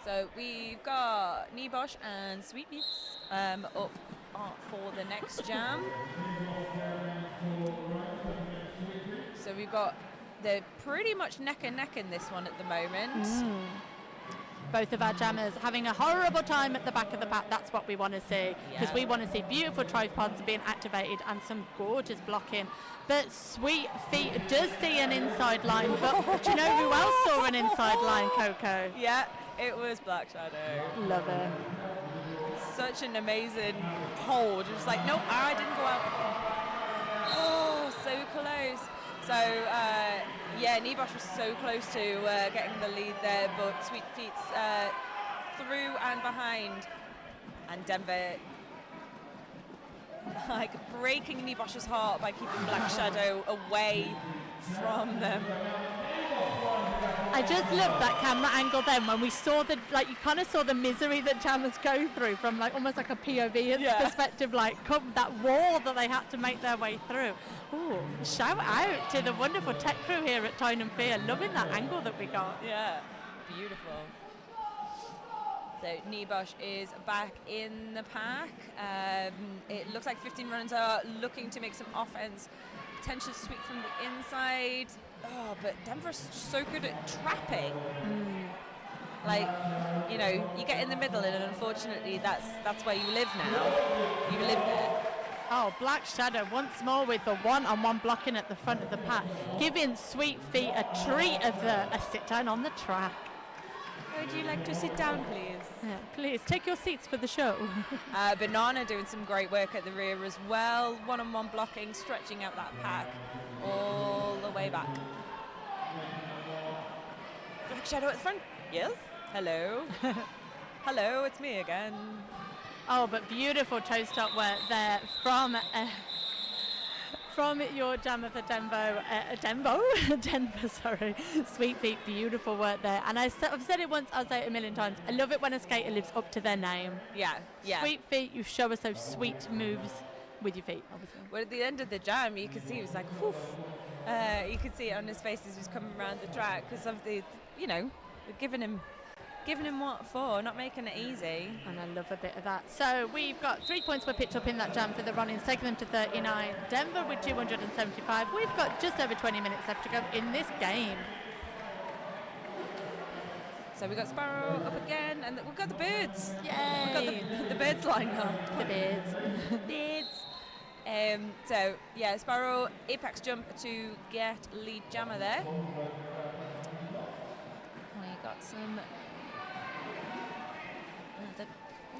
So we've got Nibosh and Sweetmeats up for the next jam. So we've got they're pretty much neck and neck in this one at the moment. Both of our jammers having a horrible time at the back of the pack. That's what we want to see, because we want to see beautiful tripods being activated and some gorgeous blocking. But Sweet Feet does see an inside line, but do you know who else saw an inside line, Coco? Yeah, it was Black Shadow. Love it. Such an amazing hold. It was like, nope, I didn't go out. Oh, so close. So, Nibosh was so close to getting the lead there, but Sweet Feet's through and behind. And Denver like breaking Nibosh's heart by keeping Black Shadow away from them. I just love that camera angle then when we saw the, like, you kind of saw the misery that jammers go through from like almost like a POV perspective, like that wall that they had to make their way through. Ooh, shout out to the wonderful tech crew here at Time and Fear, loving that angle that we got. Yeah, beautiful. So Nibosh is back in the pack. It looks like 15 runners are looking to make some offense. Potential sweep from the inside. Oh, but Denver's just so good at trapping. Like, you know, you get in the middle, and unfortunately, that's where you live now. You live there. Oh, Black Shadow once more with the one-on-one blocking at the front of the pack, giving Sweet Feet a treat of a sit down on the track. Would you like to sit down, please? Yeah, please take your seats for the show. Banana doing some great work at the rear as well. One-on-one blocking, stretching out that pack all the way back. Black Shadow at the front. Yes. Hello. Hello, it's me again. Oh, but beautiful toe stop work there from your jammer for Denver, sorry. Sweet Feet, beautiful work there. And I've said it once, I'll say it a million times. I love it when a skater lives up to their name. Yeah, yeah. Sweet Feet, you show us those sweet moves with your feet, obviously. Well, at the end of the jam, you could see he was like, whew. You could see it on his face as he was coming around the track because of the, you know, giving him what for, not making it easy. And I love a bit of that. So we've got 3 points were picked up in that jam for the Ronins, taking them to 39. Denver with 275. We've got just over 20 minutes left to go in this game. So we've got Sparrow up again, and we've got the birds. Yay! We've got the birds lined up. The birds. Birds. So, yeah, Sparrow, apex jump to get lead jammer there. We got some...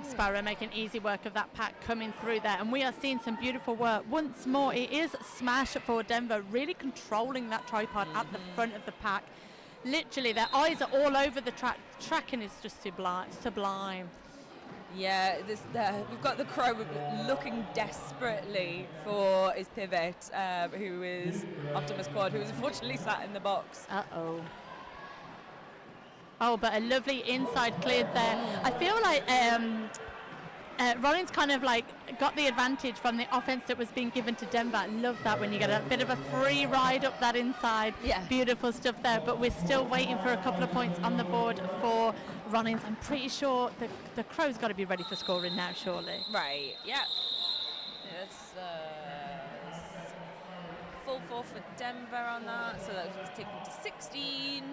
Sparrow making easy work of that pack coming through there, and we are seeing some beautiful work once more. It is smash for Denver, really controlling that tripod at the front of the pack. Literally their eyes are all over the track. Tracking is just sublime. Yeah, we've got the Crow looking desperately for his pivot, who is Optimus Quad, who is unfortunately sat in the box. Oh, but a lovely inside cleared there. I feel like Ronins kind of like got the advantage from the offense that was being given to Denver. I love that when you get a bit of a free ride up that inside. Yeah. Beautiful stuff there. But we're still waiting for a couple of points on the board for Ronins. I'm pretty sure the Crow's got to be ready for scoring now, surely. Right, yeah. It's full 4 for Denver on that, so that was taken to 16.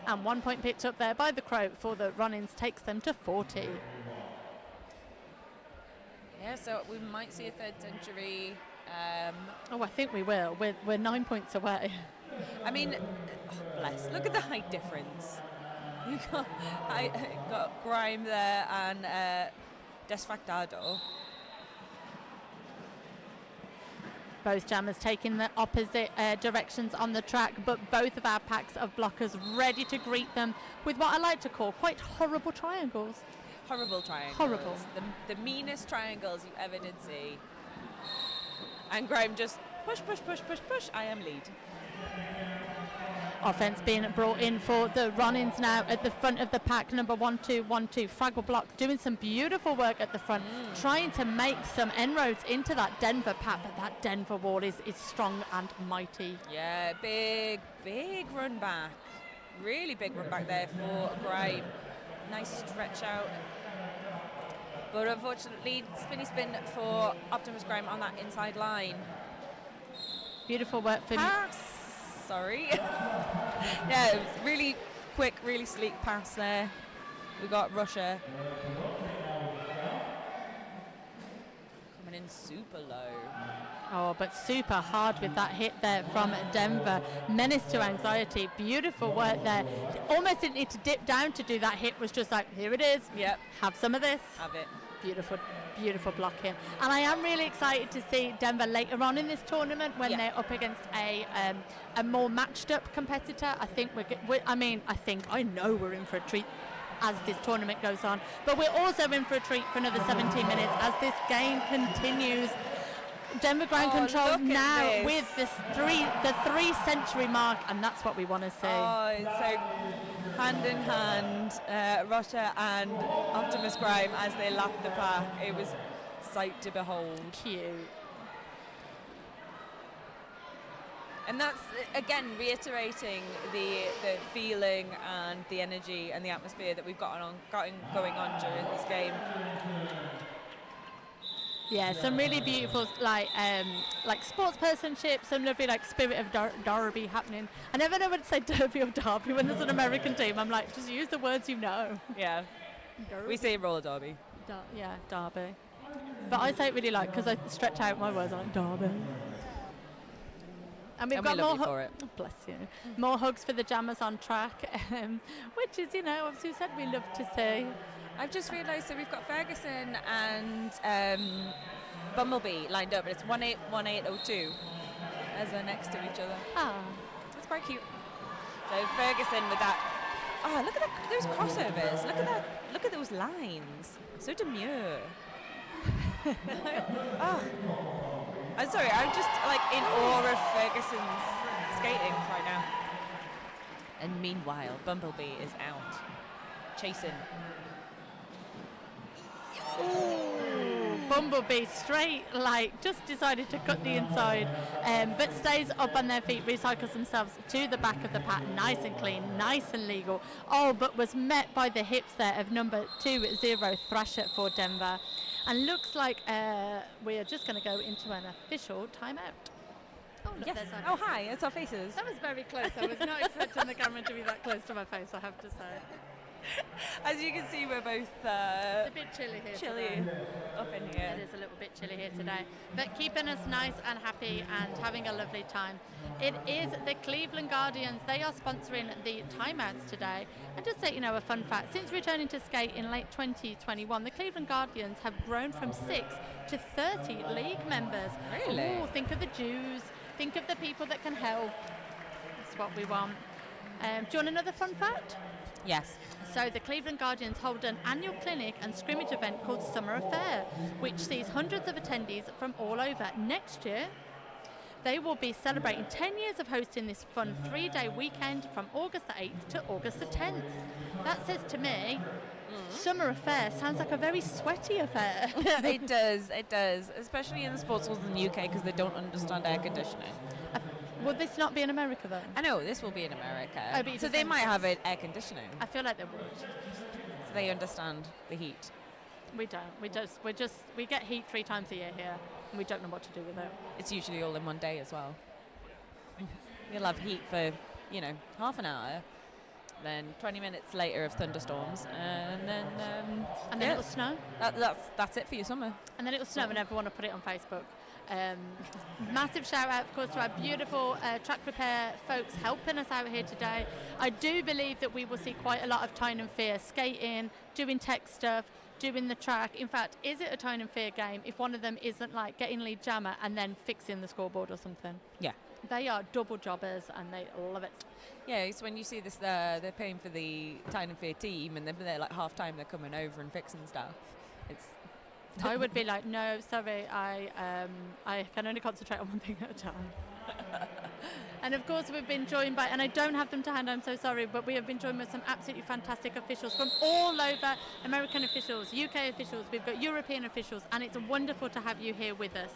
And 1 point picked up there by the Crow for the Ronins, takes them to 40. Yeah, so we might see a third century. I think we will. We're 9 points away. I mean, bless. Look at the height difference. You got Grime there and Desfactado. Both jammers taking the opposite directions on the track, but both of our packs of blockers ready to greet them with what I like to call quite horrible triangles. Horrible triangles. Horrible. The meanest triangles you ever did see. And Graham just push, I am lead. Offense being brought in for the Ronins now at the front of the pack, number 1212. Fraggle Block doing some beautiful work at the front, trying to make some inroads into that Denver pack, but that Denver wall is strong and mighty. Yeah, big run back. Really big run back there for Grime. Nice stretch out. But unfortunately, spinny spin for Optimus Grime on that inside line. Beautiful work for Sorry. Yeah, it was really quick, really sleek pass there. We got Russia coming in super low. Oh, but super hard with that hit there from Denver. Menace to anxiety. Beautiful work there. Almost didn't need to dip down to do that hit. Was just like, here it is. Yep. Have some of this. Have it. Beautiful blocking. And I am really excited to see Denver later on in this tournament when they're up against a more matched up competitor. I think I know we're in for a treat. as this tournament goes on. But we're also in for a treat for another 17 minutes as this game continues. Denver ground control now with the 3 century mark, and that's what we want to see. Oh, so hand in hand, Russia and Optimus Prime as they lap the pack. It was sight to behold. Cute. And that's, again, reiterating the feeling and the energy and the atmosphere that we've going on during this game. Yeah, some really beautiful like sportspersonship, some lovely like spirit of derby happening. I never know when to say derby or derby when there's an American team. I'm like, just use the words you know. Yeah, Derby. we say roller derby. Yeah, derby. But I say it really like because I stretch out my words like derby. And we've got more for it. Oh, bless you. More hugs for the jammers on track, which is, you know, as you said, we love to see. I've just realised that we've got Ferguson and Bumblebee lined up, but it's 181802 as they're next to each other. Ah, It's quite cute. So Ferguson with that. Oh, look at those crossovers. Look at that. Look at those lines. So demure. Oh. I'm sorry, I'm just like in awe of Ferguson's skating right now. And meanwhile, Bumblebee is out chasing. Ooh, Bumblebee straight, like just decided to cut the inside, but stays up on their feet, recycles themselves to the back of the pack, nice and clean, nice and legal. Oh, but was met by the hips there of number 20 Thrasher for Denver. And looks like we are just going to go into an official timeout. Oh, look, Yes. there's our Oh, hi. It's our faces. That was very close. I was not expecting the camera to be that close to my face, I have to say. As you can see, we're both It's a bit chilly here today. up in here. It is a little bit chilly here today, but keeping us nice and happy and having a lovely time. It is the Cleveland Guardians. They are sponsoring the timeouts today. And just so you know, a fun fact, since returning to skate in late 2021, the Cleveland Guardians have grown from 6 to 30 league members. Really? Oh, think of the Jews. Think of the people that can help. That's what we want. Do you want another fun fact? Yes. So the Cleveland Guardians hold an annual clinic and scrimmage event called Summer Affair, which sees hundreds of attendees from all over. Next year, they will be celebrating 10 years of hosting this fun 3-day weekend from August the 8th to August the 10th. That says to me, Summer Affair sounds like a very sweaty affair. It does, especially in the sports schools in the UK because they don't understand air conditioning. Will this not be in America then? I know, this will be in America. Oh, but so they might have it air conditioning. I feel like they would. So they understand the heat. We don't. We get heat 3 times a year here, and we don't know what to do with it. It's usually all in one day as well. You'll have heat for, half an hour, then 20 minutes later of thunderstorms, and then It'll snow. That's it for your summer. And then it'll snow, and everyone will put it on Facebook. Massive shout out, of course, to our beautiful track repair folks helping us out here today. I do believe that we will see quite a lot of Tyne and Fear skating, doing tech stuff, doing the track. In fact, is it a Tyne and Fear game if one of them isn't like getting lead jammer and then fixing the scoreboard or something? Yeah. They are double jobbers and they love it. Yeah, it's when you see this, they're paying for the Tyne and Fear team, and they're like half time they're coming over and fixing stuff. It's I would be like, no, sorry, I can only concentrate on one thing at a time. And of course we've been joined by, and I don't have them to hand, I'm so sorry, but we have been joined by some absolutely fantastic officials from all over, American officials, UK officials, we've got European officials, and it's wonderful to have you here with us.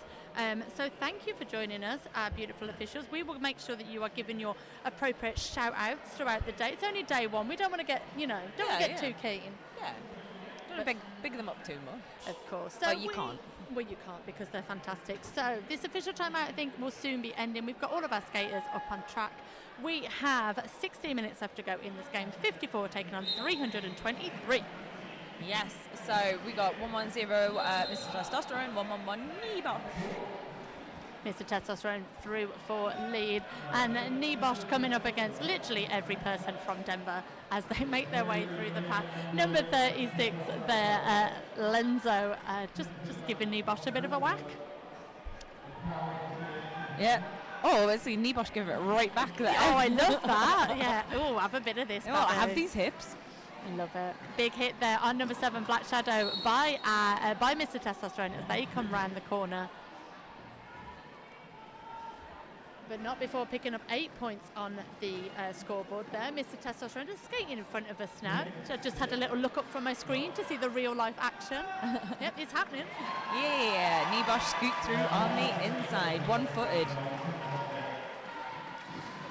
So thank you for joining us, our beautiful officials. We will make sure that you are given your appropriate shout outs throughout the day. It's only day one, we don't want to get, too keen. Yeah. Don't big them up too much. Of course. So Well, you can't. Well, you can't because they're fantastic. So this official timeout, I think, will soon be ending. We've got all of our skaters up on track. We have 16 minutes left to go in this game. 54 taking on 323. Yes. So we got 110 Mr. Testosterone, 111 Nebosh. Mr. Testosterone through for lead, and Nebosh coming up against literally every person from Denver as they make their way through the pack. Number 36 there, Lenzo, just giving Nebosh a bit of a whack. Yeah. Oh, let's see Nebosh give it right back there. Oh, I love that. Yeah. Oh, have a bit of this. Oh, I have these hips. Love it. Big hit there on number 7, Black Shadow, by Mr. Testosterone as they come round the corner. But not before picking up 8 points on the scoreboard there. Mr. Testosterone is skating in front of us now. So I just had a little look up from my screen to see the real life action. Yep, it's happening. Yeah, Nibosh scoot through on the inside, one-footed.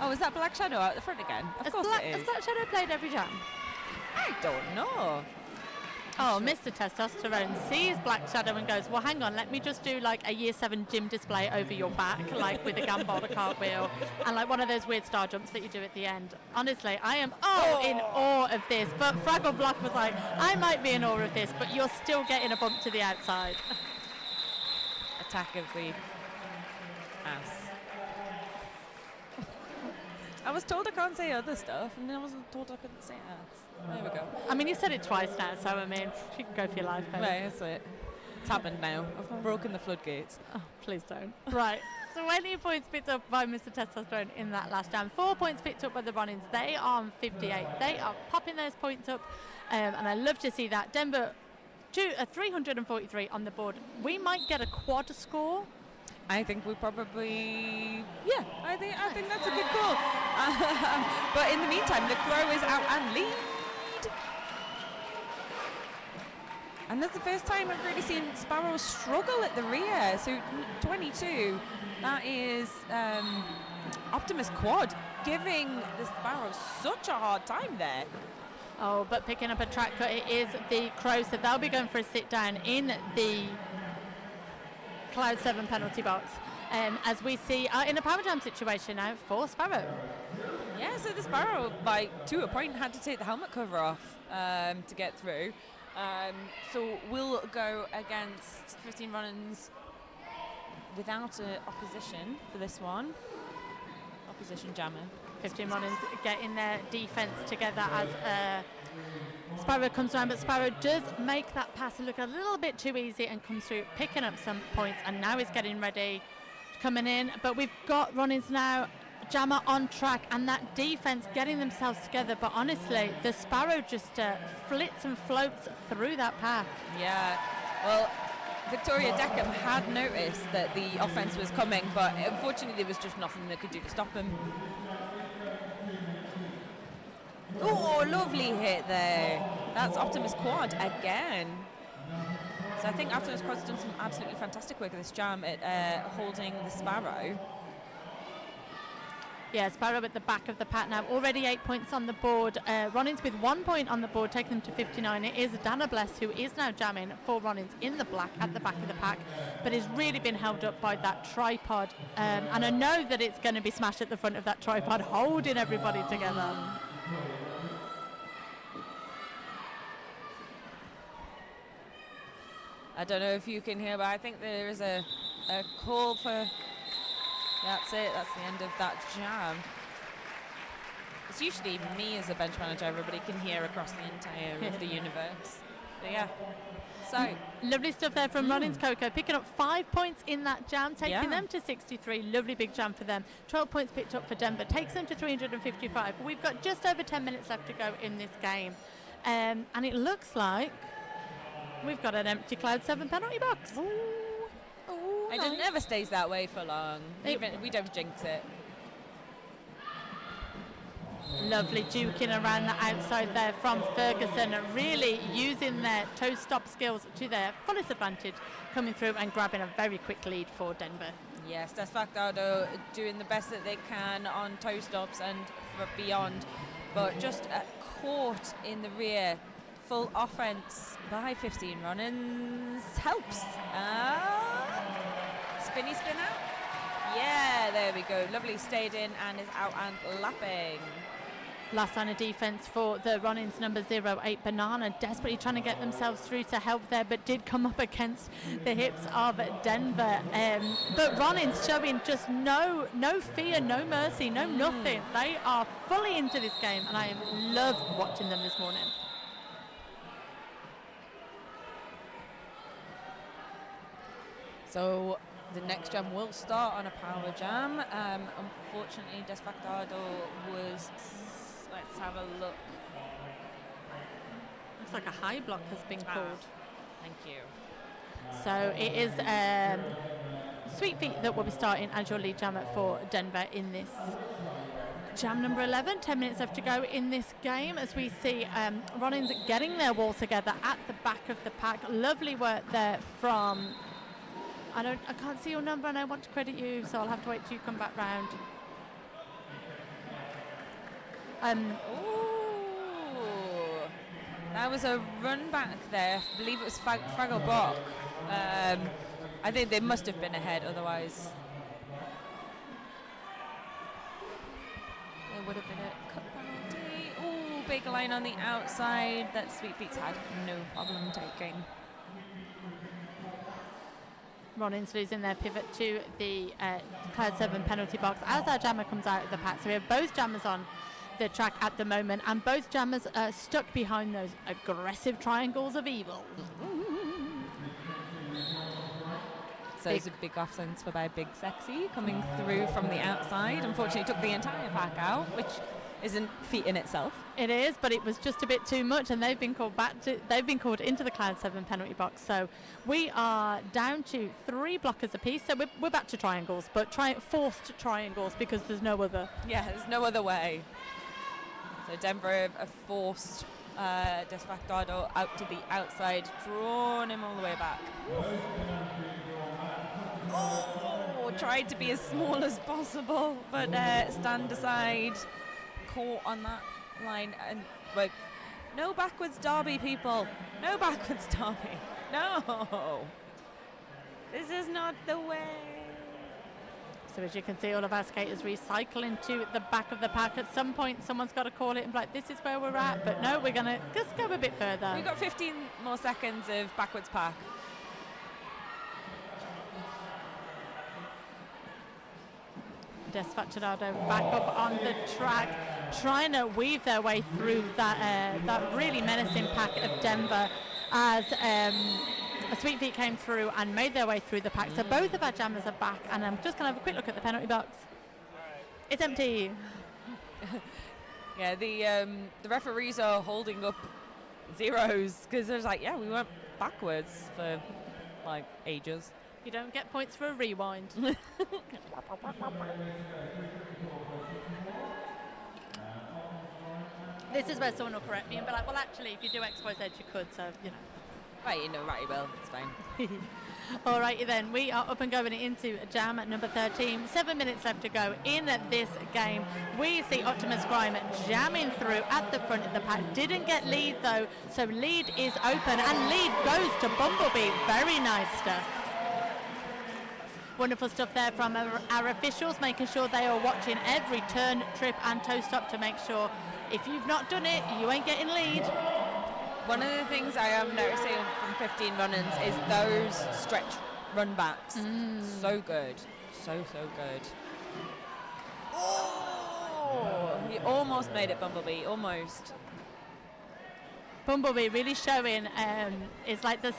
Oh, is that Black Shadow out the front again? Of course it is. Has Black Shadow played every jam? I don't know. Oh, Mr. Testosterone sees Black Shadow and goes, well, hang on, let me just do like a Year 7 gym display over your back, like with a gambola cartwheel and like one of those weird star jumps that you do at the end. Honestly, I am in awe of this. But Fraggle Block was like, I might be in awe of this, but you're still getting a bump to the outside. Attack of the ass. I was told I can't say other stuff, and then I wasn't told I couldn't say ass. There we go. I mean, you said it twice now, so I mean, you can go for your life. Right, that's it. It's happened now. I've broken the floodgates. Oh, please don't. Right. 20 points picked up by Mr. Testosterone in that last jam. 4 points picked up by the Ronins. They are on 58. They are popping those points up, and I love to see that. Denver, 343 on the board. We might get a quad score. I think we probably, I think that's a good call. But in the meantime, the Crow is out and lead. And that's the first time I've really seen Sparrow struggle at the rear. So 22, that is Optimus Quad giving the Sparrow such a hard time there. Oh, but picking up a track cut, it is the Crow, so they'll be going for a sit down in the Cloud 7 penalty box, as we see in a power jam situation now for Sparrow. Yeah, so the Sparrow, to a point, had to take the helmet cover off to get through. So we'll go against 15 Ronins without opposition for this one. Opposition jammer. 15 Ronins getting their defense together as Sparrow comes around, but Sparrow does make that pass look a little bit too easy and comes through picking up some points, and now is getting ready, coming in. But we've got Ronins now, Jammer on track, and that defense getting themselves together. But honestly, the Sparrow just flits and floats through that pack. Yeah, well, Victoria Deckham had noticed that the offense was coming, but unfortunately there was just nothing they could do to stop him. Oh, lovely hit there. That's Optimus Quad again. So I think Optimus Quad's done some absolutely fantastic work at this jam at holding the Sparrow. Yeah, Sparrow at the back of the pack now. Already 8 points on the board. Ronins with 1 point on the board, taking them to 59. It is Dana Bless who is now jamming for Ronins in the black at the back of the pack, but has really been held up by that tripod. And I know that it's going to be smashed at the front of that tripod, holding everybody together. I don't know if you can hear, but I think there is a call for... That's it, that's the end of that jam. It's usually me as a bench manager, everybody can hear across the entire of the universe. But yeah, so. Lovely stuff there from Ronins Coco, picking up 5 points in that jam, taking them to 63. Lovely big jam for them. 12 points picked up for Denver, takes them to 355. We've got just over 10 minutes left to go in this game. And it looks like we've got an empty Cloud 7 penalty box. Ooh. It never stays that way for long. We don't jinx it. Lovely duking around the outside there from Ferguson, really using their toe stop skills to their fullest advantage, coming through and grabbing a very quick lead for Denver. Yes, Desfactado doing the best that they can on toe stops and beyond, but just caught in the rear. Full offense by 15 Ronins helps. Spinny spin out. Yeah, there we go. Lovely, stayed in and is out and lapping. Last line of defense for the Ronins, number 08, Banana, desperately trying to get themselves through to help there, but did come up against the hips of Denver. But Ronins showing just no fear, no mercy, no nothing. They are fully into this game, and I love watching them this morning. So the next jam will start on a power jam. Unfortunately, Desfactado was, let's have a look. Looks like a high block has been called. Thank you. So it is Sweet Feet that will be starting as your lead jammer for Denver in this jam number 11. 10 minutes left to go in this game as we see Ronins getting their wall together at the back of the pack. Lovely work there from, I can't see your number and I want to credit you, so I'll have to wait till you come back round. That was a run back there. I believe it was Fraggle Bock. I think they must have been ahead, otherwise it would have been a cut penalty. Oh, big line on the outside that Sweet Feet's had no problem taking. Ronins losing their pivot to the Cloud 7 penalty box as our jammer comes out of the pack. So we have both jammers on the track at the moment, and both jammers are stuck behind those aggressive triangles of evil. So it's a big offense for by Big Sexy coming through from the outside. Unfortunately, took the entire pack out, which isn't feat in itself. It is, but it was just a bit too much, and they've been called into the Cloud 7 penalty box. So we are down to 3 blockers apiece. So we're back to triangles, but forced triangles because there's no other. Yeah, there's no other way. So Denver have forced Desfactado out to the outside, drawn him all the way back. Oh, tried to be as small as possible, but stand aside, caught on that line, and like, no backwards derby, people. No backwards derby. No. This is not the way. So as you can see, all of our skaters recycle into the back of the pack. At some point, someone's got to call it and be like, this is where we're at. But no, we're going to just go a bit further. We've got 15 more seconds of backwards pack. Desfactado back up on the track, trying to weave their way through that really menacing pack of Denver as a Sweet Feet came through and made their way through the pack. So both of our jammers are back, and I'm just going to have a quick look at the penalty box. It's empty. Yeah, the referees are holding up zeros because there's like, yeah, we went backwards for like ages. You don't get points for a rewind. This is where someone will correct me and be like, well, actually, if you do X, Y, Z, you could, so, you know. Right, you know, right, well, it's fine. All righty then, we are up and going into jam at number 13. 7 minutes left to go in this game. We see Optimus Grime jamming through at the front of the pack. Didn't get lead though, so lead is open and lead goes to Bumblebee. Very nice stuff. Wonderful stuff there from our officials, making sure they are watching every turn, trip and toe stop to make sure if you've not done it, you ain't getting lead. One of the things I am noticing from 15 run-ins is those stretch run backs. So good. So good. Oh! He almost made it, Bumblebee. Almost. Bumblebee really showing is like the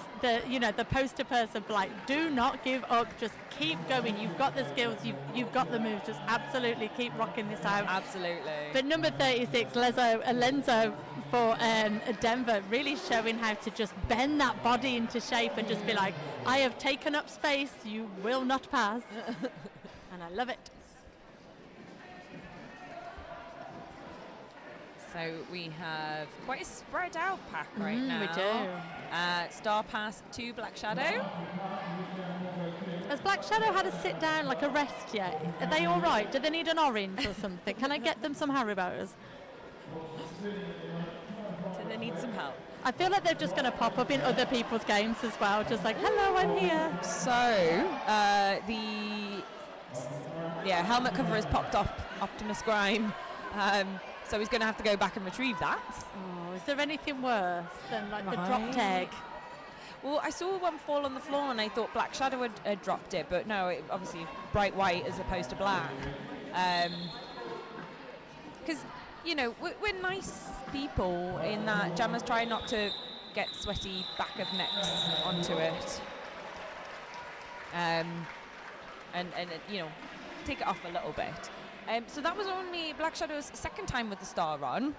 poster person for like, do not give up, just keep going. You've got the skills, you've got the moves, just absolutely keep rocking this out. Absolutely. But number 36, Lenzo for Denver, really showing how to just bend that body into shape and just be like, I have taken up space, you will not pass. And I love it. So we have quite a spread out pack right now. We do. Star Pass to Black Shadow. Has Black Shadow had a sit down, like a rest yet? Are they all right? Do they need an orange or something? Can I get them some Haribos? Do they need some help? I feel like they're just going to pop up in other people's games as well, just like, hello, I'm here. So the helmet cover has popped off Optimus Grime. So he's going to have to go back and retrieve that. Oh, is there anything worse than like the dropped egg? Well, I saw one fall on the floor and I thought Black Shadow had dropped it, but no, it obviously bright white as opposed to black. Because, you know, we're nice people in that jammers try not to get sweaty back of necks onto it. And you know, take it off a little bit. So that was only Black Shadow's second time with the star run.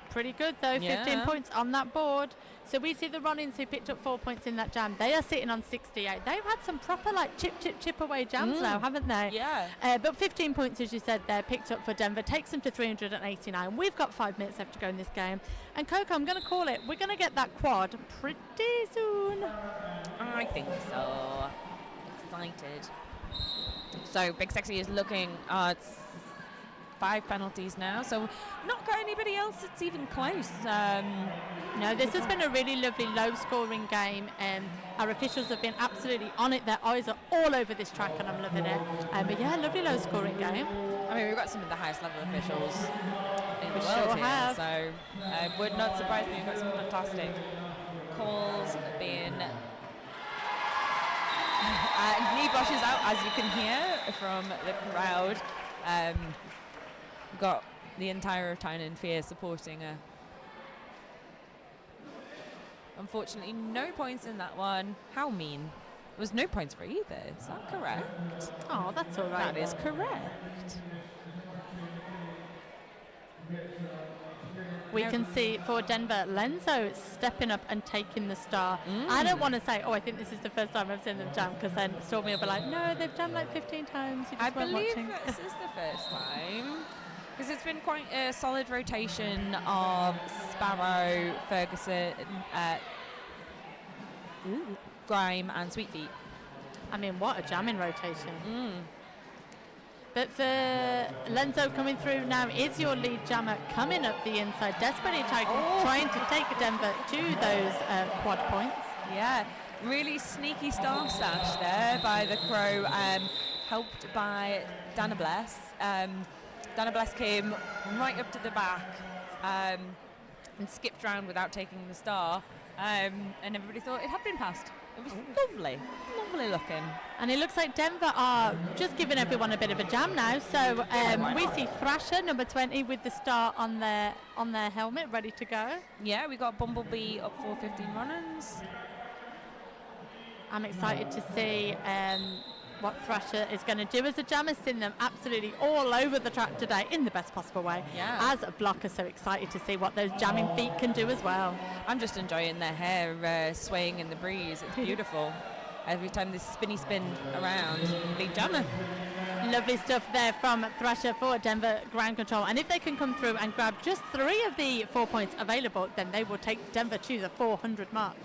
Pretty good though, 15 points on that board. So we see the Ronins who picked up 4 points in that jam. They are sitting on 68. They've had some proper like chip away jams now, haven't they? Yeah. But 15 points, as you said, they're picked up for Denver. Takes them to 389. We've got 5 minutes left to go in this game. And Coco, I'm going to call it. We're going to get that quad pretty soon. I think so. Excited. So Big Sexy is looking at 5 penalties now, so not got anybody else that's even close. No, this has been a really lovely low-scoring game. Our officials have been absolutely on it. Their eyes are all over this track, and I'm loving it. But yeah, lovely low-scoring game. I mean, we've got some of the highest level officials in the We world sure here, have. so would not surprise me. We've got some fantastic calls being. Nibosh is out, as you can hear from the crowd. Got the entire of Tyne and Fear supporting her. Unfortunately, no points in that one. How mean. There was no points for either. Is that correct? Oh, that's all right. That is correct. We can see for Denver, Lenzo stepping up and taking the star. I don't want to say, oh, I think this is the first time I've seen them jam, because then Stormy will be like, no, they've jammed like 15 times. You just I weren't believe watching. this is the first time. Because it's been quite a solid rotation of Sparrow, Ferguson, Grime and Sweet Feet. I mean, what a jamming rotation. But for Lenzo coming through now is your lead jammer coming up the inside, desperately trying to take Denver to those quad points. Yeah, really sneaky star stash there by the Crow, helped by Dana Bless. Dana Bless came right up to the back and skipped round without taking the star, and everybody thought it had been passed. It was lovely looking. And it looks like Denver are just giving everyone a bit of a jam now. So we see Thrasher, number 20, with the star on their helmet, ready to go. Yeah, we got Bumblebee up for 15 Ronins. I'm excited to see what Thrasher is going to do as a jammer. Seen them absolutely all over the track today in the best possible way. Yeah. As a blocker, so excited to see what those jamming feet can do as well. I'm just enjoying their hair swaying in the breeze. It's beautiful. Every time they spin around, big jammer. Lovely stuff there from Thrasher for Denver ground control. And if they can come through and grab just 3 of the 4 points available, then they will take Denver to the 400 mark.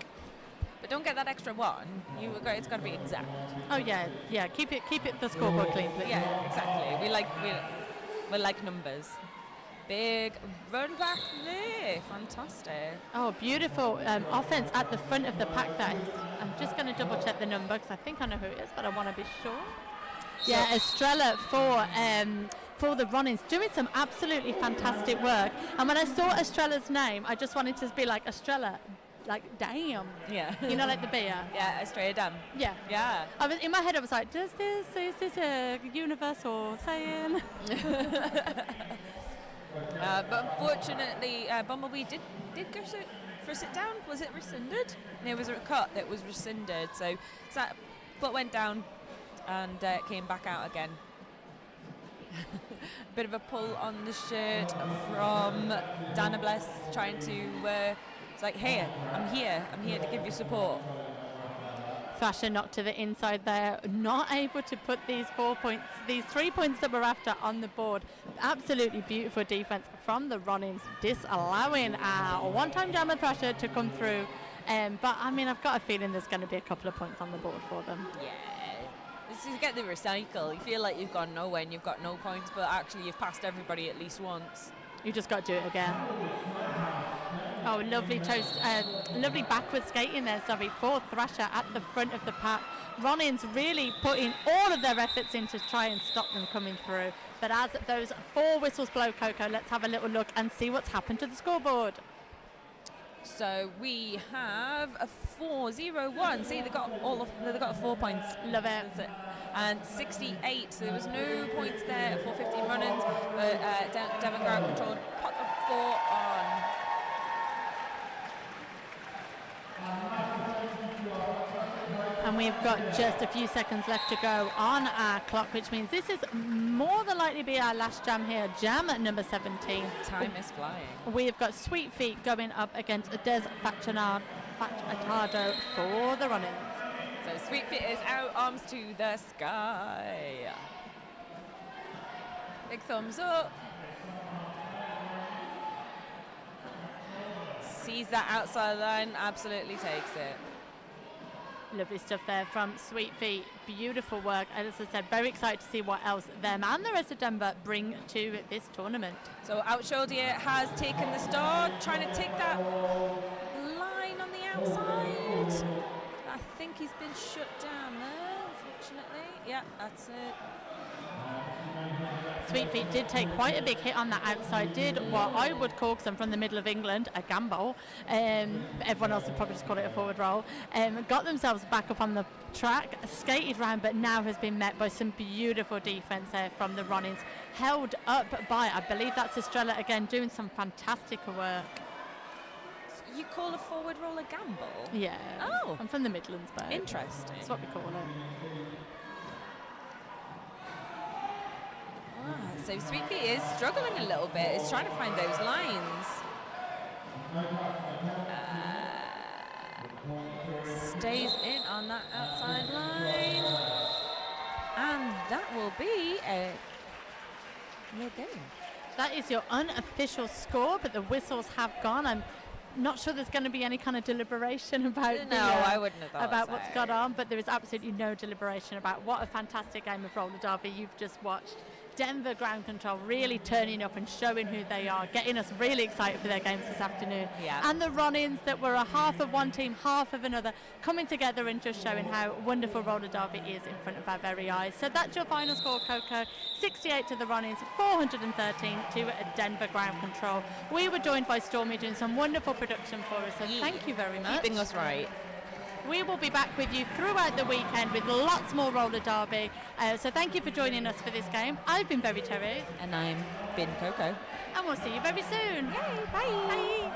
But don't get that extra one. It's got to be exact. Oh yeah. Keep it the scoreboard clean, please. Yeah, exactly. We like numbers. Big run back there. Fantastic. Oh, beautiful offense at the front of the pack there. I'm just going to double check the number because I think I know who it is, but I want to be sure. Yeah, Estrella for the Ronins, doing some absolutely fantastic work. And when I saw Estrella's name, I just wanted to be like, Estrella, like, damn. Yeah. You know, like the beer. Yeah, Estrella Dam. Yeah. Yeah. I was in my head. I was like, is this a universal saying? But unfortunately, Bumblebee did go for a sit down. Was it rescinded? There was a cut that was rescinded. So that foot went down and came back out again. Bit of a pull on the shirt from Dana Bless, trying to. It's like, hey, I'm here to give you support. Thrasher knocked to the inside there, not able to put these 4 points, these 3 points that we're after on the board. Absolutely beautiful defense from the Ronins, disallowing a one-time jammer Thrasher to come through. But I mean, I've got a feeling there's going to be a couple of points on the board for them. Yeah. This is get the recycle. You feel like you've gone nowhere and you've got no points, but actually you've passed everybody at least once. You just got to do it again. Oh, lovely toast, lovely backward skating there, for Thrasher at the front of the pack. Ronins really putting all of their efforts in to try and stop them coming through. But as those 4 whistles blow, Coco, let's have a little look and see what's happened to the scoreboard. So we have a 4-0-1. See, they got 4 points. Love it. That's it. And 68. So there was no points there for 15 run-ins. But Devon Ground controlled pot of 4 on. And we've got just a few seconds left to go on our clock, which means this is more than likely to be our last jam here, jam at number 17. Time is flying. We've got Sweet Feet going up against Des Facciatado for the Ronins. So Sweet Feet is out, arms to the sky. Big thumbs up. Sees that outside line, absolutely takes it. Lovely stuff there from Sweet Feet. Beautiful work. As I said, very excited to see what else them and the rest of Denver bring to this tournament. So Outsholdier has taken the start, trying to take that line on the outside. I think he's been shut down there, unfortunately. Yeah, that's it. Sweet Feet did take quite a big hit on that outside, did what I would call, because I'm from the middle of England, a gamble. Everyone else would probably just call it a forward roll. Got themselves back up on the track, skated round, but now has been met by some beautiful defence there from the Ronins. Held up by, I believe that's Estrella again, doing some fantastic work. You call a forward roll a gamble? Yeah. Oh. I'm from the Midlands, but interesting. That's what we call it. So Sweet Feet is struggling a little bit. Is trying to find those lines. Stays in on that outside line. And that will be a no game. That is your unofficial score, but the whistles have gone. I'm not sure there's going to be any kind of deliberation about I wouldn't have thought about so. what's gone on, but there is absolutely no deliberation about what a fantastic game of roller derby you've just watched. Denver Ground Control really turning up and showing who they are, getting us really excited for their games this afternoon. Yeah. And the Ronins that were a half of one team, half of another, coming together and just showing how wonderful roller derby is in front of our very eyes. So that's your final score, Coco. 68 to the Ronins, 413 to Denver Ground Control. We were joined by Stormy doing some wonderful production for us, so thank you very much. Keeping us right. We will be back with you throughout the weekend with lots more roller derby. So thank you for joining us for this game. I've been Very Terry. And I'm Bin Coco. And we'll see you very soon. Yay, bye. Bye.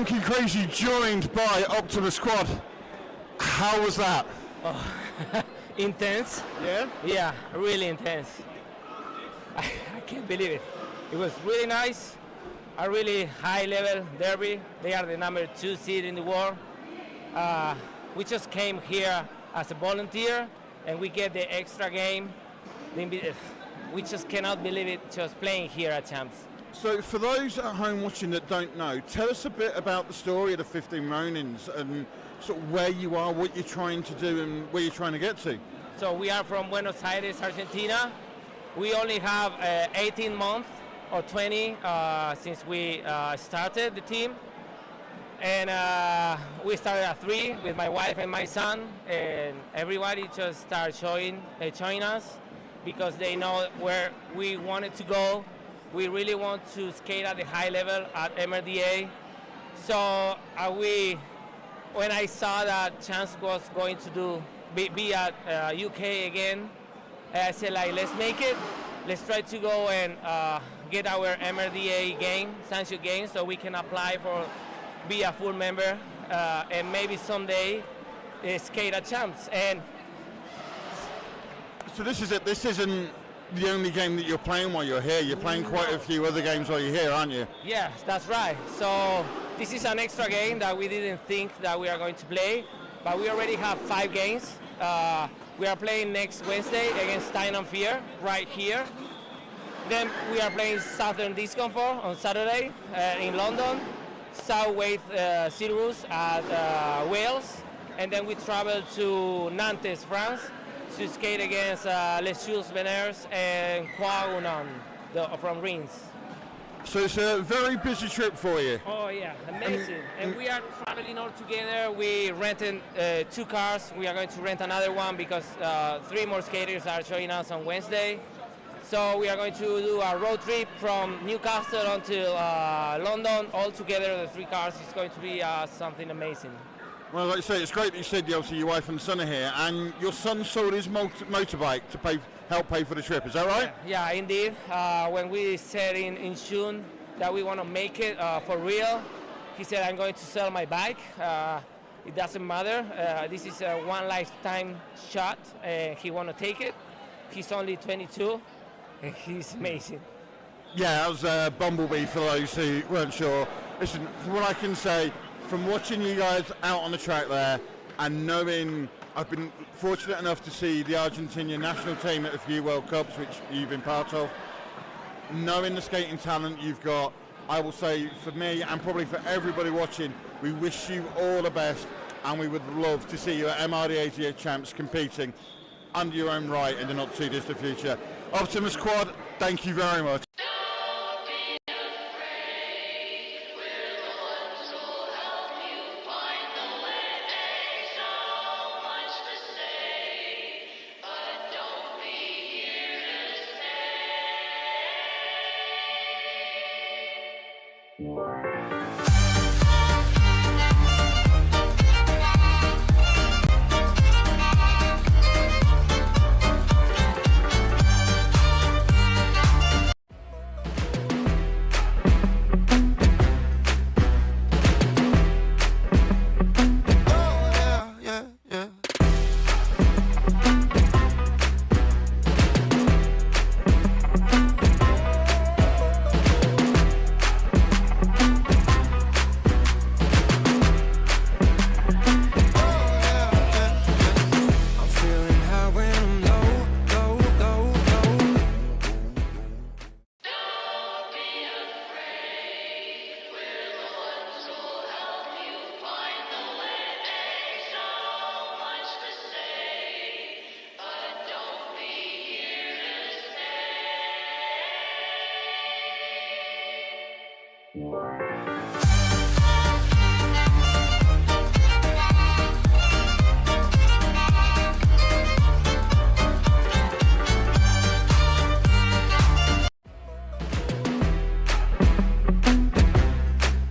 I'm King Crazy, joined by Optimus Squad. How was that? Oh, intense. Yeah? Yeah, really intense. I can't believe it. It was really nice. A really high level derby. They are the number 2 seed in the world. We just came here as a volunteer and we get the extra game. We just cannot believe it just playing here at Champs. So for those at home watching that don't know, tell us a bit about the story of the 15 Ronins and sort of where you are, what you're trying to do and where you're trying to get to. So we are from Buenos Aires, Argentina. We only have 18 months or 20 since we started the team. And we started at 3 with my wife and my son, and everybody just started joining us because they know where we wanted to go. We really want to skate at the high level at MRDA. So when I saw that Chance was going to be at UK again, I said, like, let's make it. Let's try to go and get our MRDA game, Sancho game, so we can apply for be a full member and maybe someday skate at Champs. And so this is it. This isn't the only game that you're playing while you're here. You're playing quite a few other games while you're here, aren't you? Yes, that's right. So this is an extra game that we didn't think that we are going to play, but we already have 5 games. We are playing next Wednesday against Time and Fear right here. Then we are playing Southern Discomfort on Saturday in London, Southwest Sirius at Wales, and then we travel to Nantes, France, to skate against Les Jules Veners and Quagunan from Ronins. So it's a very busy trip for you. Oh yeah, amazing. And we are traveling all together. We rented 2 cars. We are going to rent another one because 3 more skaters are joining us on Wednesday. So we are going to do a road trip from Newcastle until London, all together, the 3 cars. It's going to be something amazing. Well, like you say, it's great that you said obviously your wife and son are here, and your son sold his motorbike to help pay for the trip. Is that right? Yeah, indeed. When we said in June that we want to make it for real, he said, I'm going to sell my bike. It doesn't matter. This is a one lifetime shot. He want to take it. He's only 22, and he's amazing. Yeah, that was Bumblebee for those who weren't sure. Listen, from what I can say, from watching you guys out on the track there and knowing I've been fortunate enough to see the Argentinian national team at a few World Cups, which you've been part of, knowing the skating talent you've got, I will say for me and probably for everybody watching, we wish you all the best and we would love to see you at MRDA Year Champs competing under your own right in the not too distant future. Optimus Quad, thank you very much.